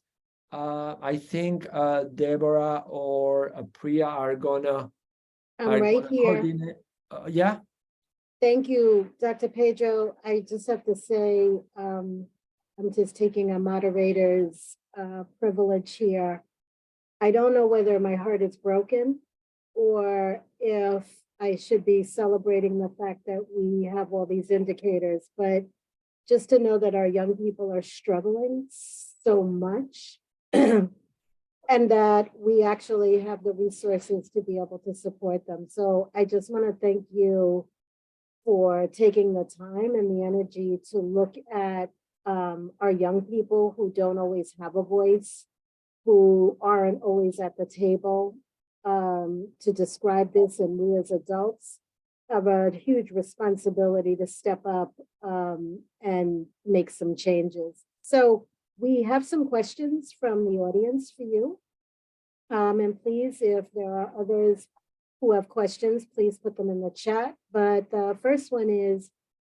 I think Deborah or Priya are gonna. I'm right here. Yeah. Thank you, Dr. Pedro. I just have to say, I'm just taking a moderator's privilege here. I don't know whether my heart is broken or if I should be celebrating the fact that we have all these indicators, but just to know that our young people are struggling so much and that we actually have the resources to be able to support them. So I just want to thank you for taking the time and the energy to look at our young people who don't always have a voice, who aren't always at the table to describe this, and we as adults have a huge responsibility to step up and make some changes. So we have some questions from the audience for you. And please, if there are others who have questions, please put them in the chat. But the first one is,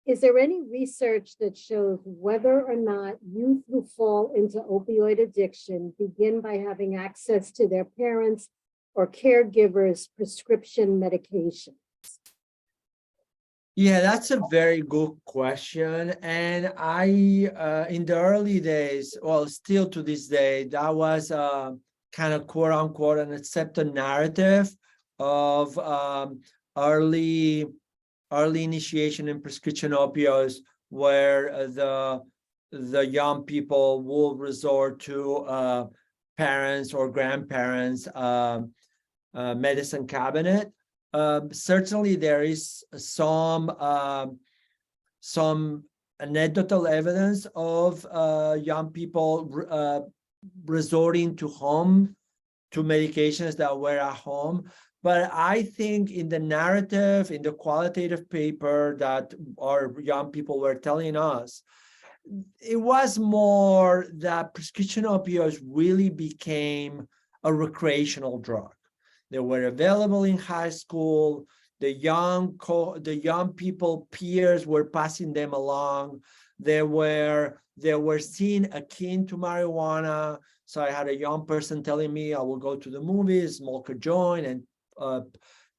is there any research that shows whether or not youth who fall into opioid addiction begin by having access to their parents' or caregivers' prescription medication? Yeah, that's a very good question. And in the early days, well, still to this day, that was kind of quote unquote an accepted narrative of early initiation in prescription opioids, where the young people will resort to parents or grandparents' medicine cabinet. Certainly, there is some anecdotal evidence of young people resorting to medications that were at home. But I think in the narrative, in the qualitative paper that our young people were telling us, it was more that prescription opioids really became a recreational drug. They were available in high school. The young people peers were passing them along. They were seen akin to marijuana. So I had a young person telling me, I will go to the movies, smoke a joint, and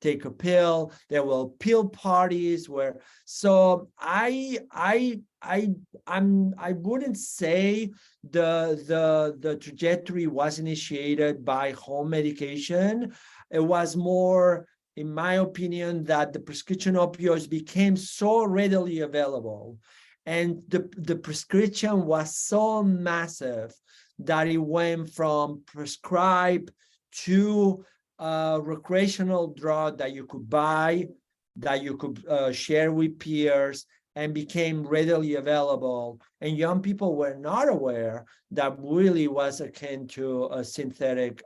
take a pill. There were pill parties where. So I wouldn't say the trajectory was initiated by home medication. It was more, in my opinion, that the prescription opioids became so readily available, and the prescription was so massive that it went from prescribed to a recreational drug that you could buy, that you could share with peers, and became readily available. And young people were not aware that really was akin to a synthetic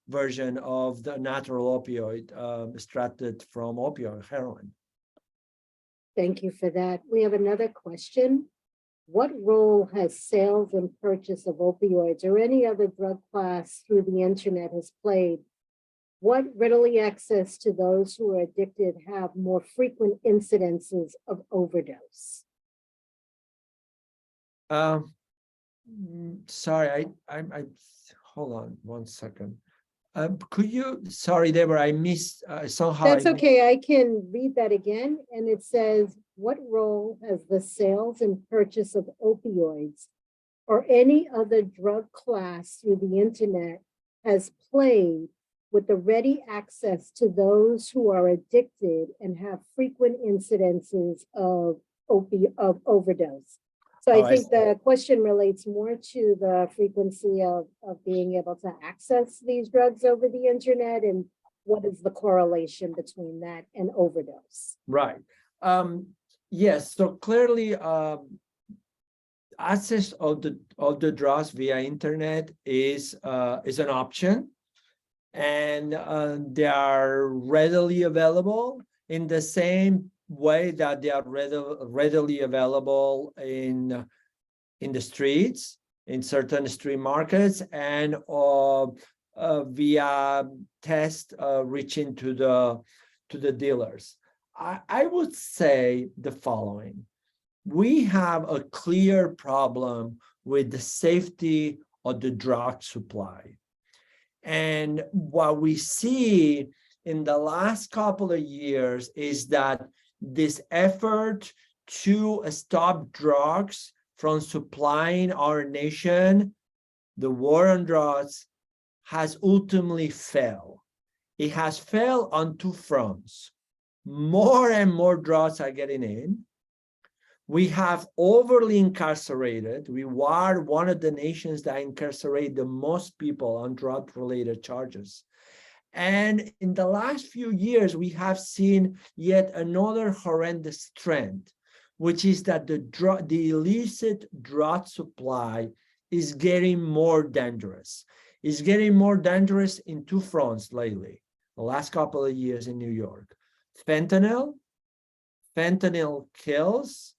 version of the natural opioid extracted from opioid, heroin. Thank you for that. We have another question. What role has sales and purchase of opioids or any other drug class through the internet has played? What readily access to those who are addicted have more frequent incidences of overdose? Sorry, I hold on one second. Could you, sorry, Deborah, I missed somehow. That's okay. I can read that again. And it says, what role has the sales and purchase of opioids or any other drug class through the internet has played with the ready access to those who are addicted and have frequent incidences of overdose? So I think the question relates more to the frequency of being able to access these drugs over the internet, and what is the correlation between that and overdose? Right. Yes. So clearly, access of the drugs via internet is an option, and they are readily available in the same way that they are readily available in the streets, in certain street markets, and via test reaching to the dealers. I would say the following: we have a clear problem with the safety of the drug supply. And what we see in the last couple of years is that this effort to stop drugs from supplying our nation, the war on drugs, has ultimately failed. It has failed on two fronts. More and more drugs are getting in. We have overly incarcerated. We are one of the nations that incarcerate the most people on drug-related charges. And in the last few years, we have seen yet another horrendous trend, which is that the illicit drug supply is getting more dangerous. It's getting more dangerous in two fronts lately, the last couple of years in New York. Fentanyl kills.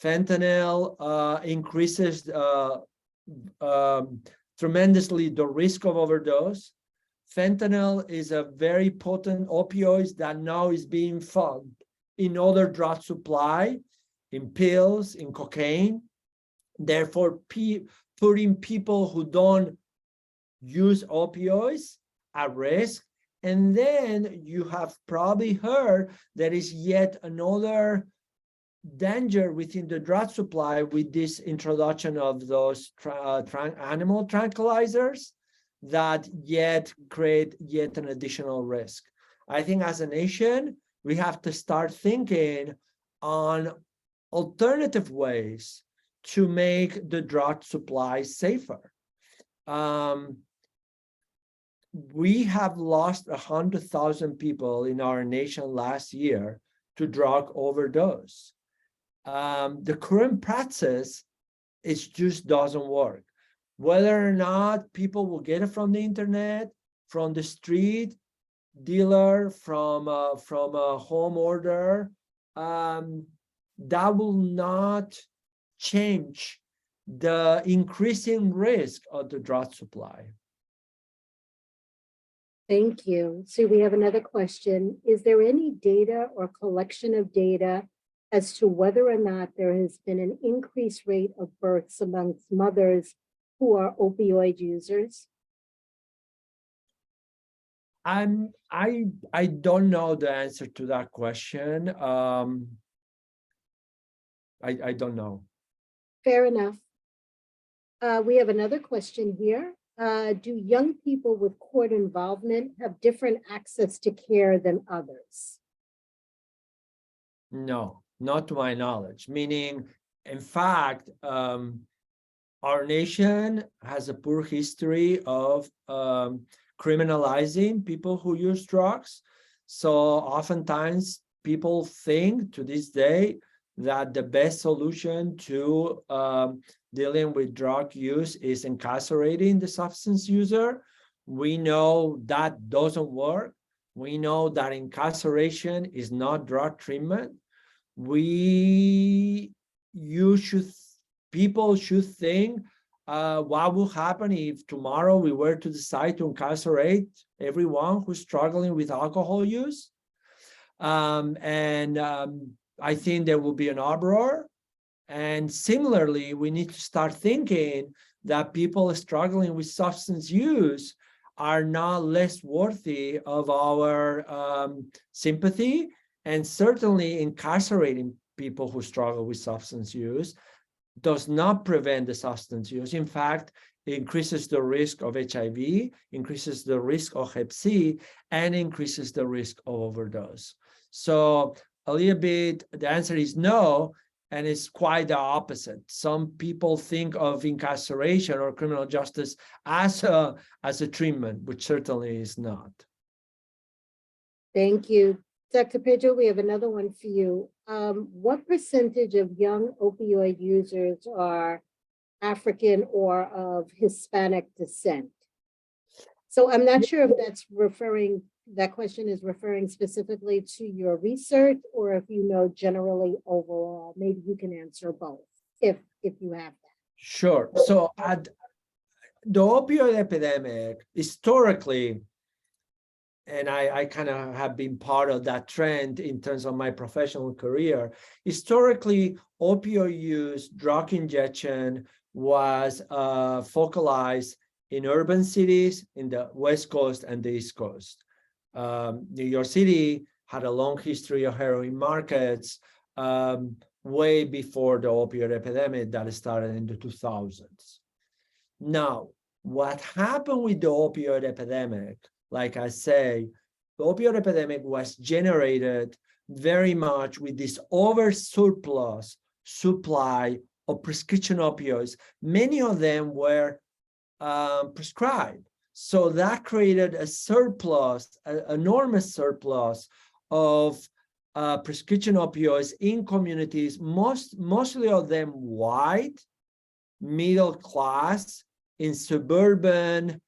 Fentanyl increases tremendously the risk of overdose. Fentanyl is a very potent opioid that now is being in other drug supply, in pills, in cocaine. Therefore, putting people who don't use opioids at risk. And then you have probably heard there is yet another danger within the drug supply with this introduction of those animal tranquilizers that yet create yet an additional risk. I think as a nation, we have to start thinking on alternative ways to make the drug supply safer. We have lost 100,000 people in our nation last year to drug overdose. The current practice, it just doesn't work. Whether or not people will get it from the internet, from the street dealer, from a home order, that will not change the increasing risk of the drug supply. Thank you. So we have another question. Is there any data or collection of data as to whether or not there has been an increased rate of births amongst mothers who are opioid users? I don't know the answer to that question. I don't know. Fair enough. We have another question here. Do young people with court involvement have different access to care than others? No, not to my knowledge. Meaning, in fact, our nation has a poor history of criminalizing people who use drugs. So oftentimes people think to this day that the best solution to dealing with drug use is incarcerating the substance user. We know that doesn't work. We know that incarceration is not drug treatment. People should think, what will happen if tomorrow we were to decide to incarcerate everyone who's struggling with alcohol use? I think there will be an uproar. And similarly, we need to start thinking that people struggling with substance use are not less worthy of our sympathy, and certainly incarcerating people who struggle with substance use does not prevent the substance use. In fact, it increases the risk of HIV, increases the risk of Hep C, and increases the risk of overdose. So a little bit, the answer is no, and it's quite the opposite. Some people think of incarceration or criminal justice as a treatment, which certainly is not. Thank you. Dr. Pedro, we have another one for you. What percentage of young opioid users are African or of Hispanic descent? So I'm not sure if that question is referring specifically to your research, or if you know generally overall. Maybe you can answer both if you have that. Sure. So the opioid epidemic historically, and I kind of have been part of that trend in terms of my professional career. Historically, opioid use, drug injection was focalized in urban cities in the West Coast and the East Coast. New York City had a long history of heroin markets way before the opioid epidemic that started in the 2000s. Now, what happened with the opioid epidemic, like I say, the opioid epidemic was generated very much with this oversurplus supply of prescription opioids. Many of them were prescribed. So that created a surplus, an enormous surplus of prescription opioids in communities, mostly of them white, middle class, in suburban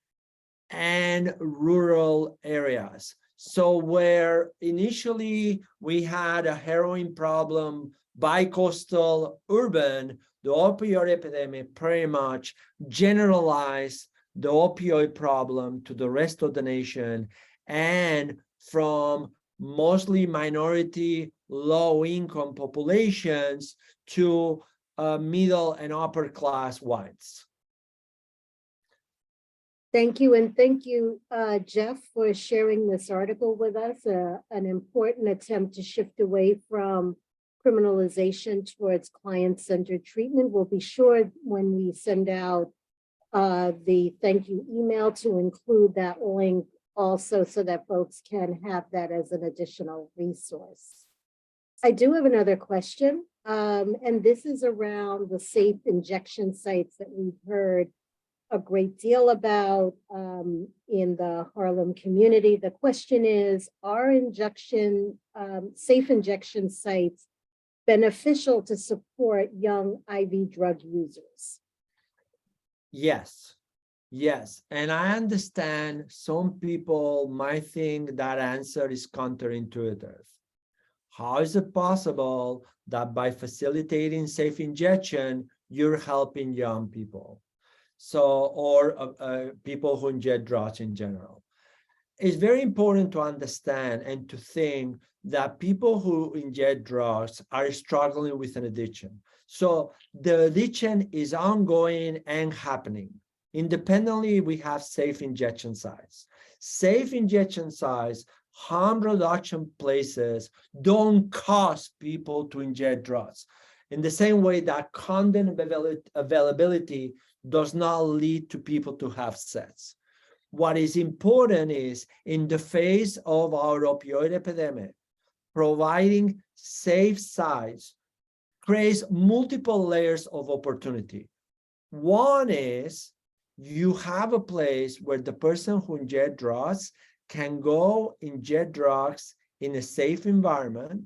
and rural areas. So where initially we had a heroin problem, bi-coastal, urban, the opioid epidemic pretty much generalized the opioid problem to the rest of the nation, and from mostly minority low-income populations to middle and upper class whites. Thank you, and thank you, Jeff, for sharing this article with us, an important attempt to shift away from criminalization towards client-centered treatment. We'll be sure when we send out the thank you email to include that link also so that folks can have that as an additional resource. I do have another question, and this is around the safe injection sites that we've heard a great deal about in the Harlem community. The question is, are safe injection sites beneficial to support young IV drug users? Yes, yes. And I understand some people might think that answer is counterintuitive. How is it possible that by facilitating safe injection, you're helping young people? Or people who inject drugs in general. It's very important to understand and to think that people who inject drugs are struggling with an addiction. So the addiction is ongoing and happening. Independently, we have safe injection sites. Safe injection sites, harm reduction places don't cause people to inject drugs. In the same way that condom availability does not lead to people to have sex. What is important is, in the face of our opioid epidemic, providing safe sites creates multiple layers of opportunity. One is you have a place where the person who injects drugs can go inject drugs in a safe environment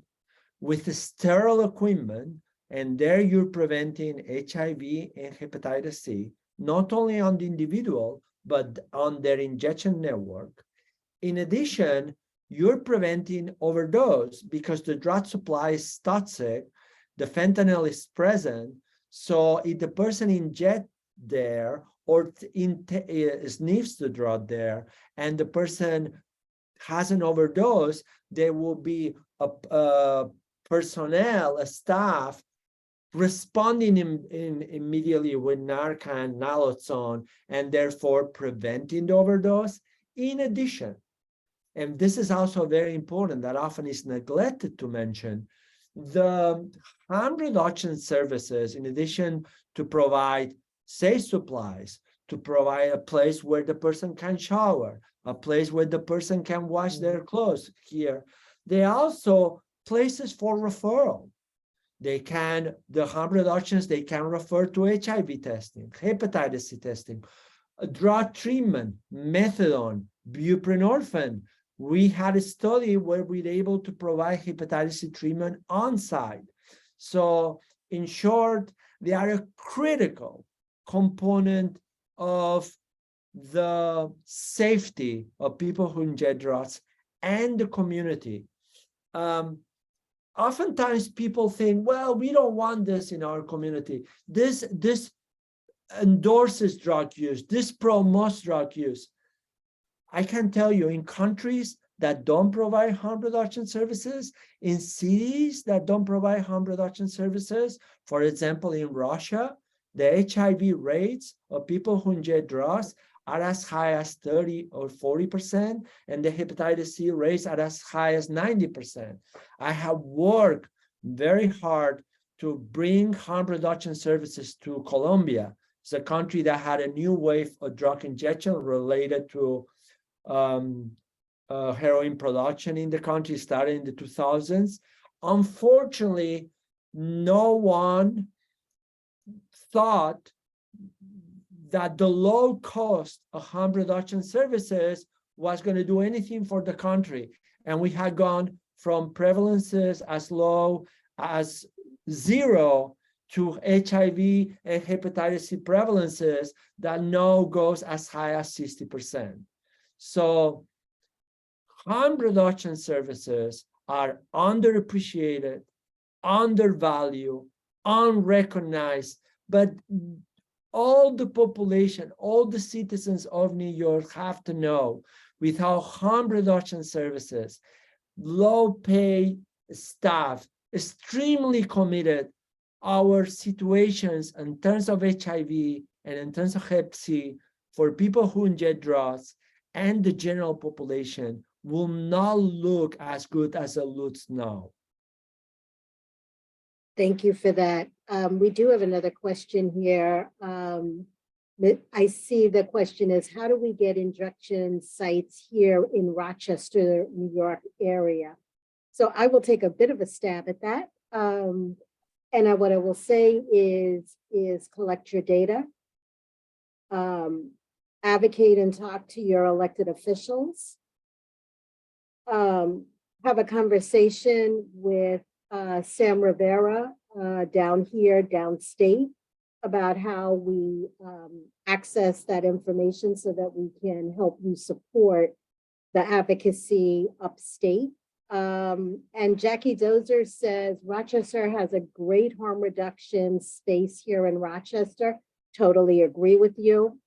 with sterile equipment, and there you're preventing HIV and hepatitis C, not only on the individual, but on their injection network. In addition, you're preventing overdose because the drug supply is toxic, the fentanyl is present, so if the person injects there or sniffs the drug there and the person has an overdose, there will be a personnel, a staff responding immediately with Narcan, naloxone, and therefore preventing the overdose. In addition, and this is also very important that often is neglected to mention, the harm reduction services, in addition to provide safe supplies, to provide a place where the person can shower, a place where the person can wash their clothes here, they also places for referral. The harm reductions, they can refer to HIV testing, hepatitis C testing, drug treatment, methadone, buprenorphine. We had a study where we were able to provide hepatitis C treatment on site. So in short, they are a critical component of the safety of people who inject drugs and the community. Oftentimes people think, well, we don't want this in our community. This endorses drug use. This promotes drug use. I can tell you, in countries that don't provide harm reduction services, in cities that don't provide harm reduction services, for example, in Russia, the HIV rates of people who inject drugs are as high as 30 or 40%, and the hepatitis C rates are as high as 90%. I have worked very hard to bring harm reduction services to Colombia. It's a country that had a new wave of drug injection related to heroin production in the country, started in the 2000s. Unfortunately, no one thought that the low cost of harm reduction services was going to do anything for the country. And we had gone from prevalences as low as 0 to HIV and hepatitis C prevalences that now goes as high as 60%. So harm reduction services are underappreciated, undervalued, unrecognized, but all the population, all the citizens of New York have to know, without harm reduction services, low pay staff extremely committed. Our situations in terms of HIV and in terms of Hep C for people who inject drugs and the general population will not look as good as it looks now. Thank you for that. We do have another question here. I see the question is, how do we get injection sites here in Rochester, New York area? So I will take a bit of a stab at that. What I will say is collect your data, advocate and talk to your elected officials, have a conversation with Sam Rivera down here, downstate, about how we access that information so that we can help you support the advocacy upstate. And Jackie Dozer says, Rochester has a great harm reduction space here in Rochester. Totally agree with you.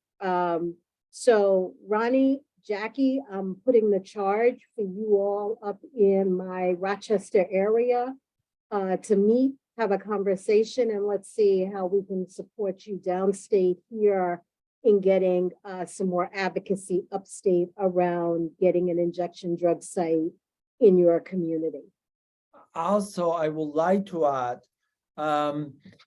So Ronnie, Jackie, I'm putting the charge for you all up in my Rochester area to meet, have a conversation, and let's see how we can support you downstate here in getting some more advocacy upstate around getting an injection drug site in your community. Also, I would like to add,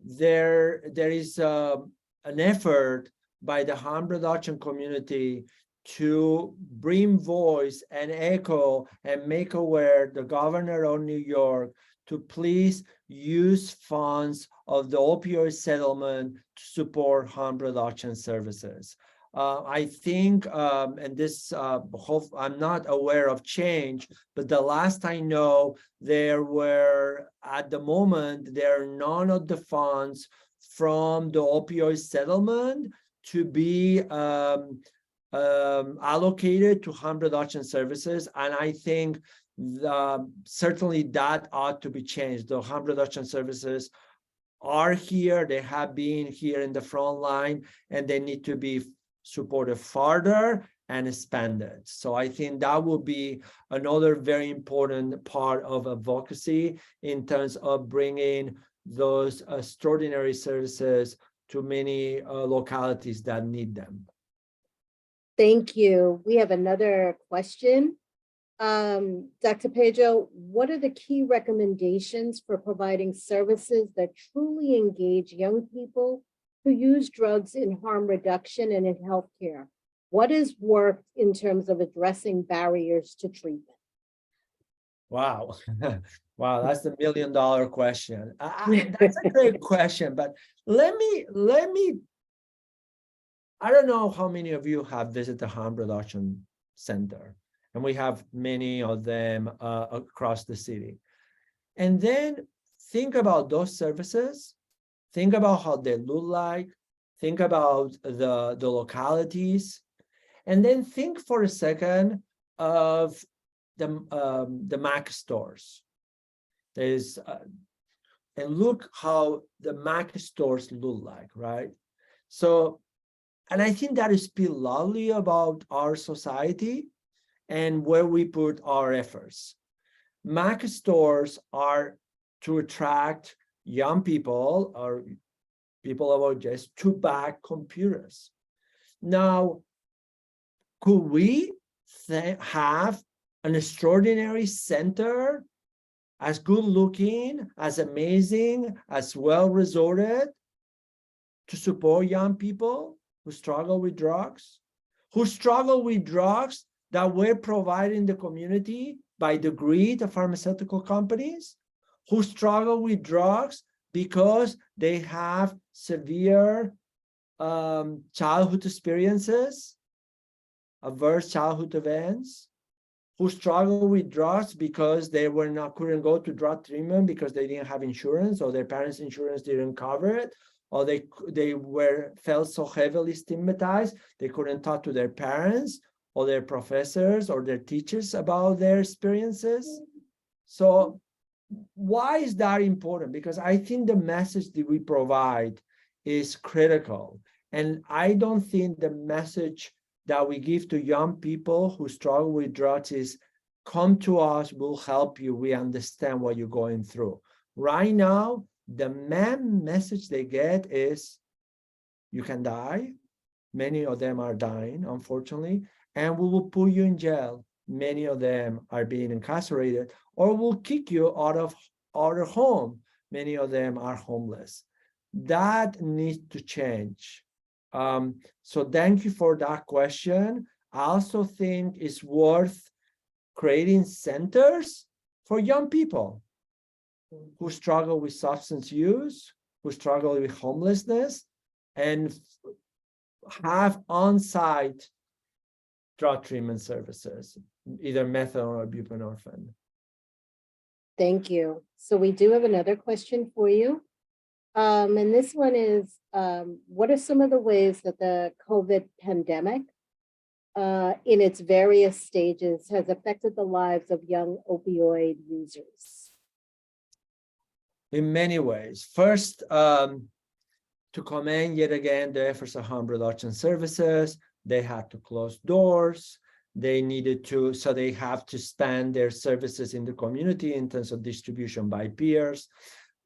there is an effort by the harm reduction community to bring voice and echo and make aware the governor of New York to please use funds of the opioid settlement to support harm reduction services. I think, and this, I'm not aware of change, but the last I know, there were, at the moment, there are none of the funds from the opioid settlement to be allocated to harm reduction services. And I think certainly that ought to be changed. The harm reduction services are here, they have been here in the front line, and they need to be supported further and expanded. So I think that will be another very important part of advocacy in terms of bringing those extraordinary services to many localities that need them. Thank you. We have another question. Dr. Pedro, what are the key recommendations for providing services that truly engage young people who use drugs in harm reduction and in healthcare? What has worked in terms of addressing barriers to treatment? Wow. Wow, that's the $1 million question. That's a great question, but let me, I don't know how many of you have visited the harm reduction center, and we have many of them across the city. And then think about those services, think about how they look like, think about the localities, and then think for a second of the Mac stores. There's and look how the Mac stores look like, right? So, and I think that speaks loudly about our society and where we put our efforts. Mac stores are to attract young people or people of our age to buy computers. Now, could we have an extraordinary center, as good looking, as amazing, as well resorted, to support young people who struggle with drugs, that were provided in the community by the greed of pharmaceutical companies, who struggle with drugs because they have severe childhood experiences, adverse childhood events, who struggle with drugs because they couldn't go to drug treatment because they didn't have insurance, or their parents' insurance didn't cover it, or they felt so heavily stigmatized they couldn't talk to their parents or their professors or their teachers about their experiences. So why is that important? Because I think the message that we provide is critical. And I don't think the message that we give to young people who struggle with drugs is come to us, we'll help you. We understand what you're going through. Right now, the main message they get is you can die. Many of them are dying, unfortunately, and we will put you in jail. Many of them are being incarcerated, or we'll kick you out of our home. Many of them are homeless. That needs to change. So thank you for that question. I also think it's worth creating centers for young people who struggle with substance use, who struggle with homelessness, and have on-site drug treatment services, either methadone or buprenorphine. Thank you. So we do have another question for you. And this one is, what are some of the ways that the COVID pandemic in its various stages has affected the lives of young opioid users? In many ways. First, to commend yet again the efforts of harm reduction services. They had to close doors. They needed to, so they have to expand their services in the community in terms of distribution by peers.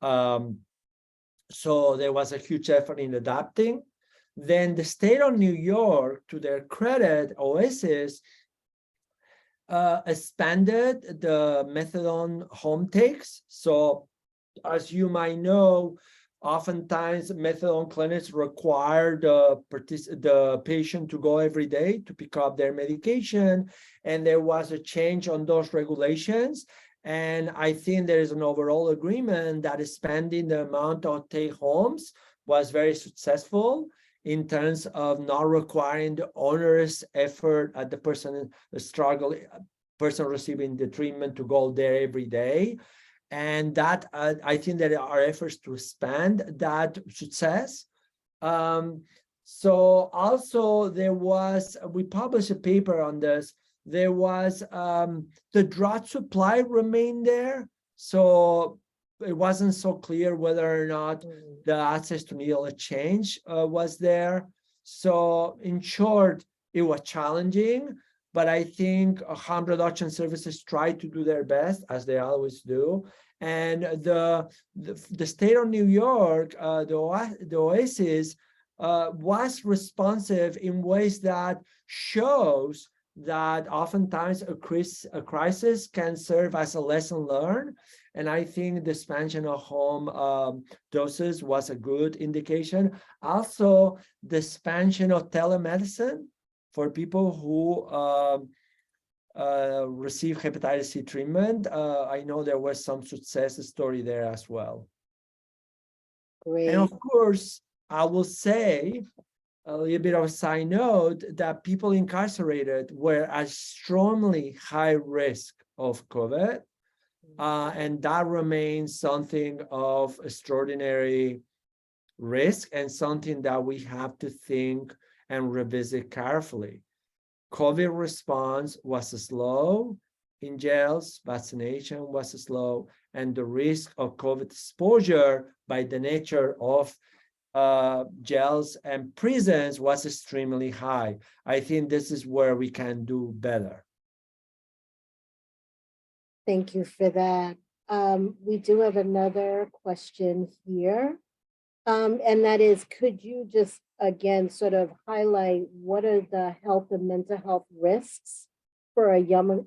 So there was a huge effort in adapting. Then the state of New York, to their credit, Oasis, expanded the methadone home takes. So as you might know, oftentimes methadone clinics require the patient to go every day to pick up their medication. And there was a change on those regulations. And I think there is an overall agreement that expanding the amount of take homes was very successful in terms of not requiring the onerous effort at the person receiving the treatment to go there every day. And that I think that our efforts to expand that success. So also we published a paper on this. There was the drug supply remained there. So it wasn't so clear whether or not the access to needle exchange was there. So in short, it was challenging, but I think harm reduction services try to do their best, as they always do. And the state of New York, the Oasis, was responsive in ways that shows that oftentimes a crisis can serve as a lesson learned. And I think the expansion of home doses was a good indication. Also, the expansion of telemedicine for people who receive hepatitis C treatment. I know there was some success story there as well. Great. And of course, I will say, a little bit of a side note, that people incarcerated were at strongly high risk of COVID. And that remains something of extraordinary risk and something that we have to think and revisit carefully. COVID response was slow in jails, vaccination was slow, and the risk of COVID exposure by the nature of jails and prisons was extremely high. I think this is where we can do better. Thank you for that. We do have another question here. And that is, could you just again sort of highlight what are the health and mental health risks for a younger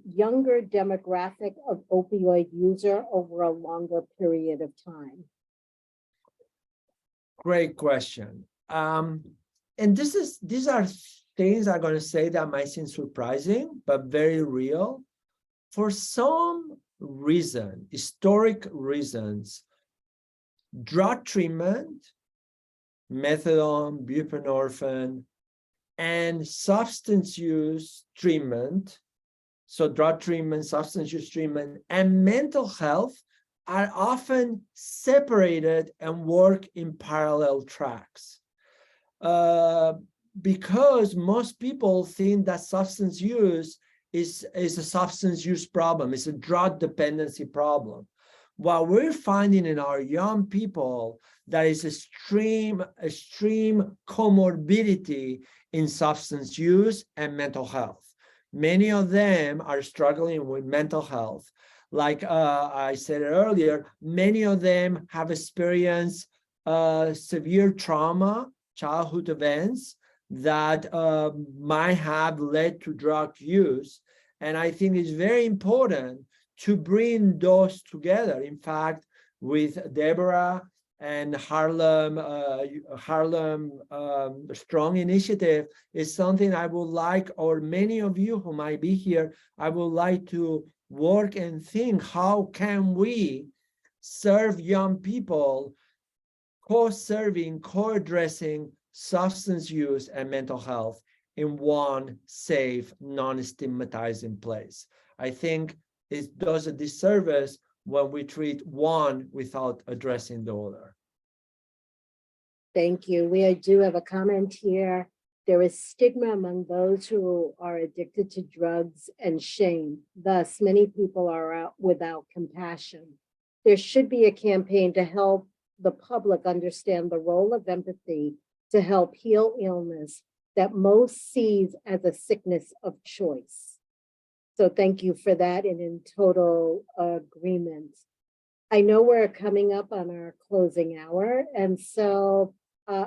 demographic of opioid user over a longer period of time? Great question. And these are things I'm going to say that might seem surprising, but very real. For some reason, historic reasons, drug treatment, methadone, buprenorphine, and substance use treatment, so drug treatment, substance use treatment, and mental health are often separated and work in parallel tracks. Because most people think that substance use is a substance use problem, it's a drug dependency problem. What we're finding in our young people, there is extreme comorbidity in substance use and mental health. Many of them are struggling with mental health. Like I said earlier, many of them have experienced severe trauma, childhood events that might have led to drug use. And I think it's very important to bring those together. In fact, with Deborah and Harlem Strong Initiative is something I would like, or many of you who might be here, I would like to work and think, how can we serve young people, co-serving, co-addressing substance use and mental health in one safe, non-stigmatizing place. I think it does a disservice when we treat one without addressing the other. Thank you. We do have a comment here. There is stigma among those who are addicted to drugs and shame. Thus, many people are out without compassion. There should be a campaign to help the public understand the role of empathy to help heal illness that most sees as a sickness of choice. So thank you for that, and in total agreement. I know we're coming up on our closing hour, and so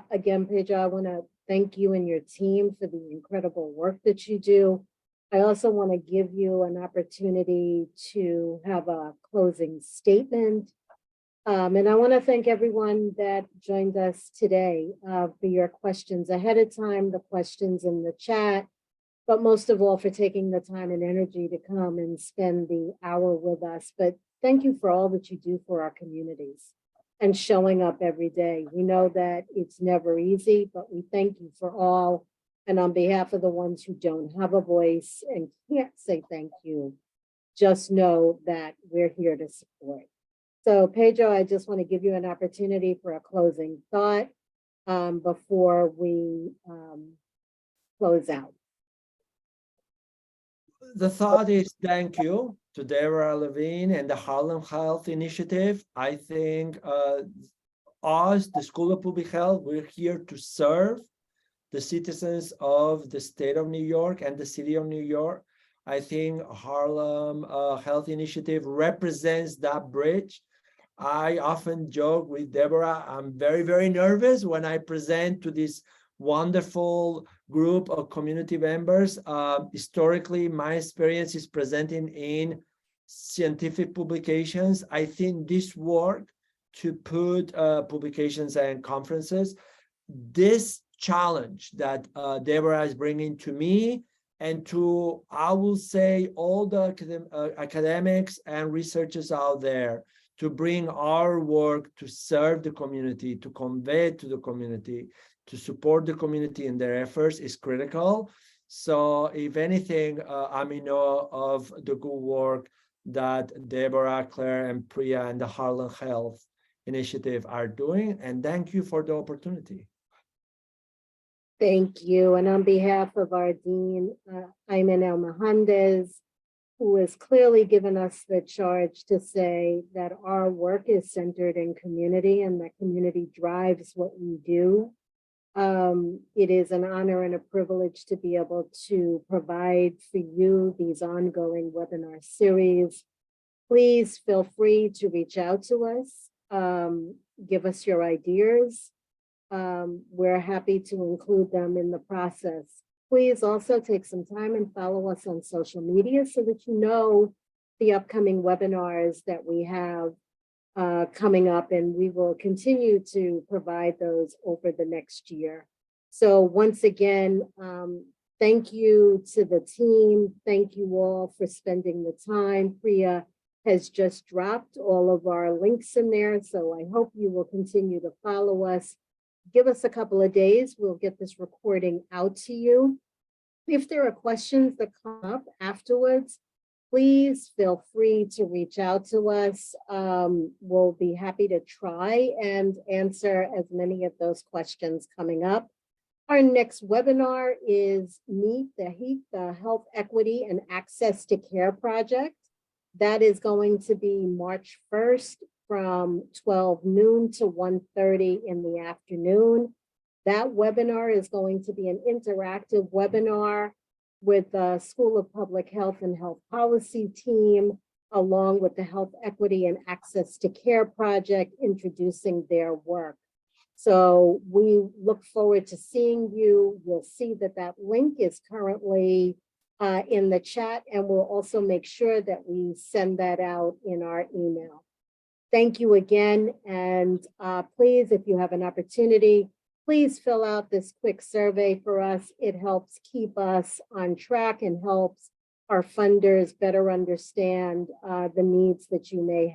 again, Pedro, I want to thank you and your team for the incredible work that you do. I also want to give you an opportunity to have a closing statement. And I want to thank everyone that joined us today for your questions ahead of time, the questions in the chat, but most of all for taking the time and energy to come and spend the hour with us. But thank you for all that you do for our communities and showing up every day. We know that it's never easy, but we thank you for all. And on behalf of the ones who don't have a voice and can't say thank you, just know that we're here to support. So Pedro, I just want to give you an opportunity for a closing thought before we close out. The thought is thank you to Deborah Levine and the Harlem Health Initiative. I think us, the School of Public Health, we're here to serve the citizens of the state of New York and the city of New York. I think Harlem Health Initiative represents that bridge. I often joke with Deborah, I'm very, very nervous when I present to this wonderful group of community members. Historically, my experience is presenting in scientific publications. I think this work to put publications and conferences, this challenge that Deborah is bringing to me and to, I will say, all the academics and researchers out there, to bring our work to serve the community, to convey to the community, to support the community in their efforts is critical. So if anything, I'm in awe of the good work that Deborah, Claire, and Priya and the Harlem Health Initiative are doing. And thank you for the opportunity. Thank you. And on behalf of our Dean, Ayman El-Mohandes, who has clearly given us the charge to say that our work is centered in community and that community drives what we do. It is an honor and a privilege to be able to provide for you these ongoing webinar series. Please feel free to reach out to us, give us your ideas. We're happy to include them in the process. Please also take some time and follow us on social media so that you know the upcoming webinars that we have coming up, and we will continue to provide those over the next year. So once again, thank you to the team. Thank you all for spending the time. Priya has just dropped all of our links in there, so I hope you will continue to follow us. Give us a couple of days. We'll get this recording out to you. If there are questions that come up afterwards, please feel free to reach out to us. We'll be happy to try and answer as many of those questions coming up. Our next webinar is Meet the HEAT, the Health Equity and Access to Care Project. That is going to be March 1st from 12 noon to 1:30 in the afternoon. That webinar is going to be an interactive webinar with the School of Public Health and Health Policy team, along with the Health Equity and Access to Care Project, introducing their work. So we look forward to seeing you. You'll see that that link is currently in the chat, and we'll also make sure that we send that out in our email. Thank you again, and please, if you have an opportunity, please fill out this quick survey for us. It helps keep us on track and helps our funders better understand the needs that you may have.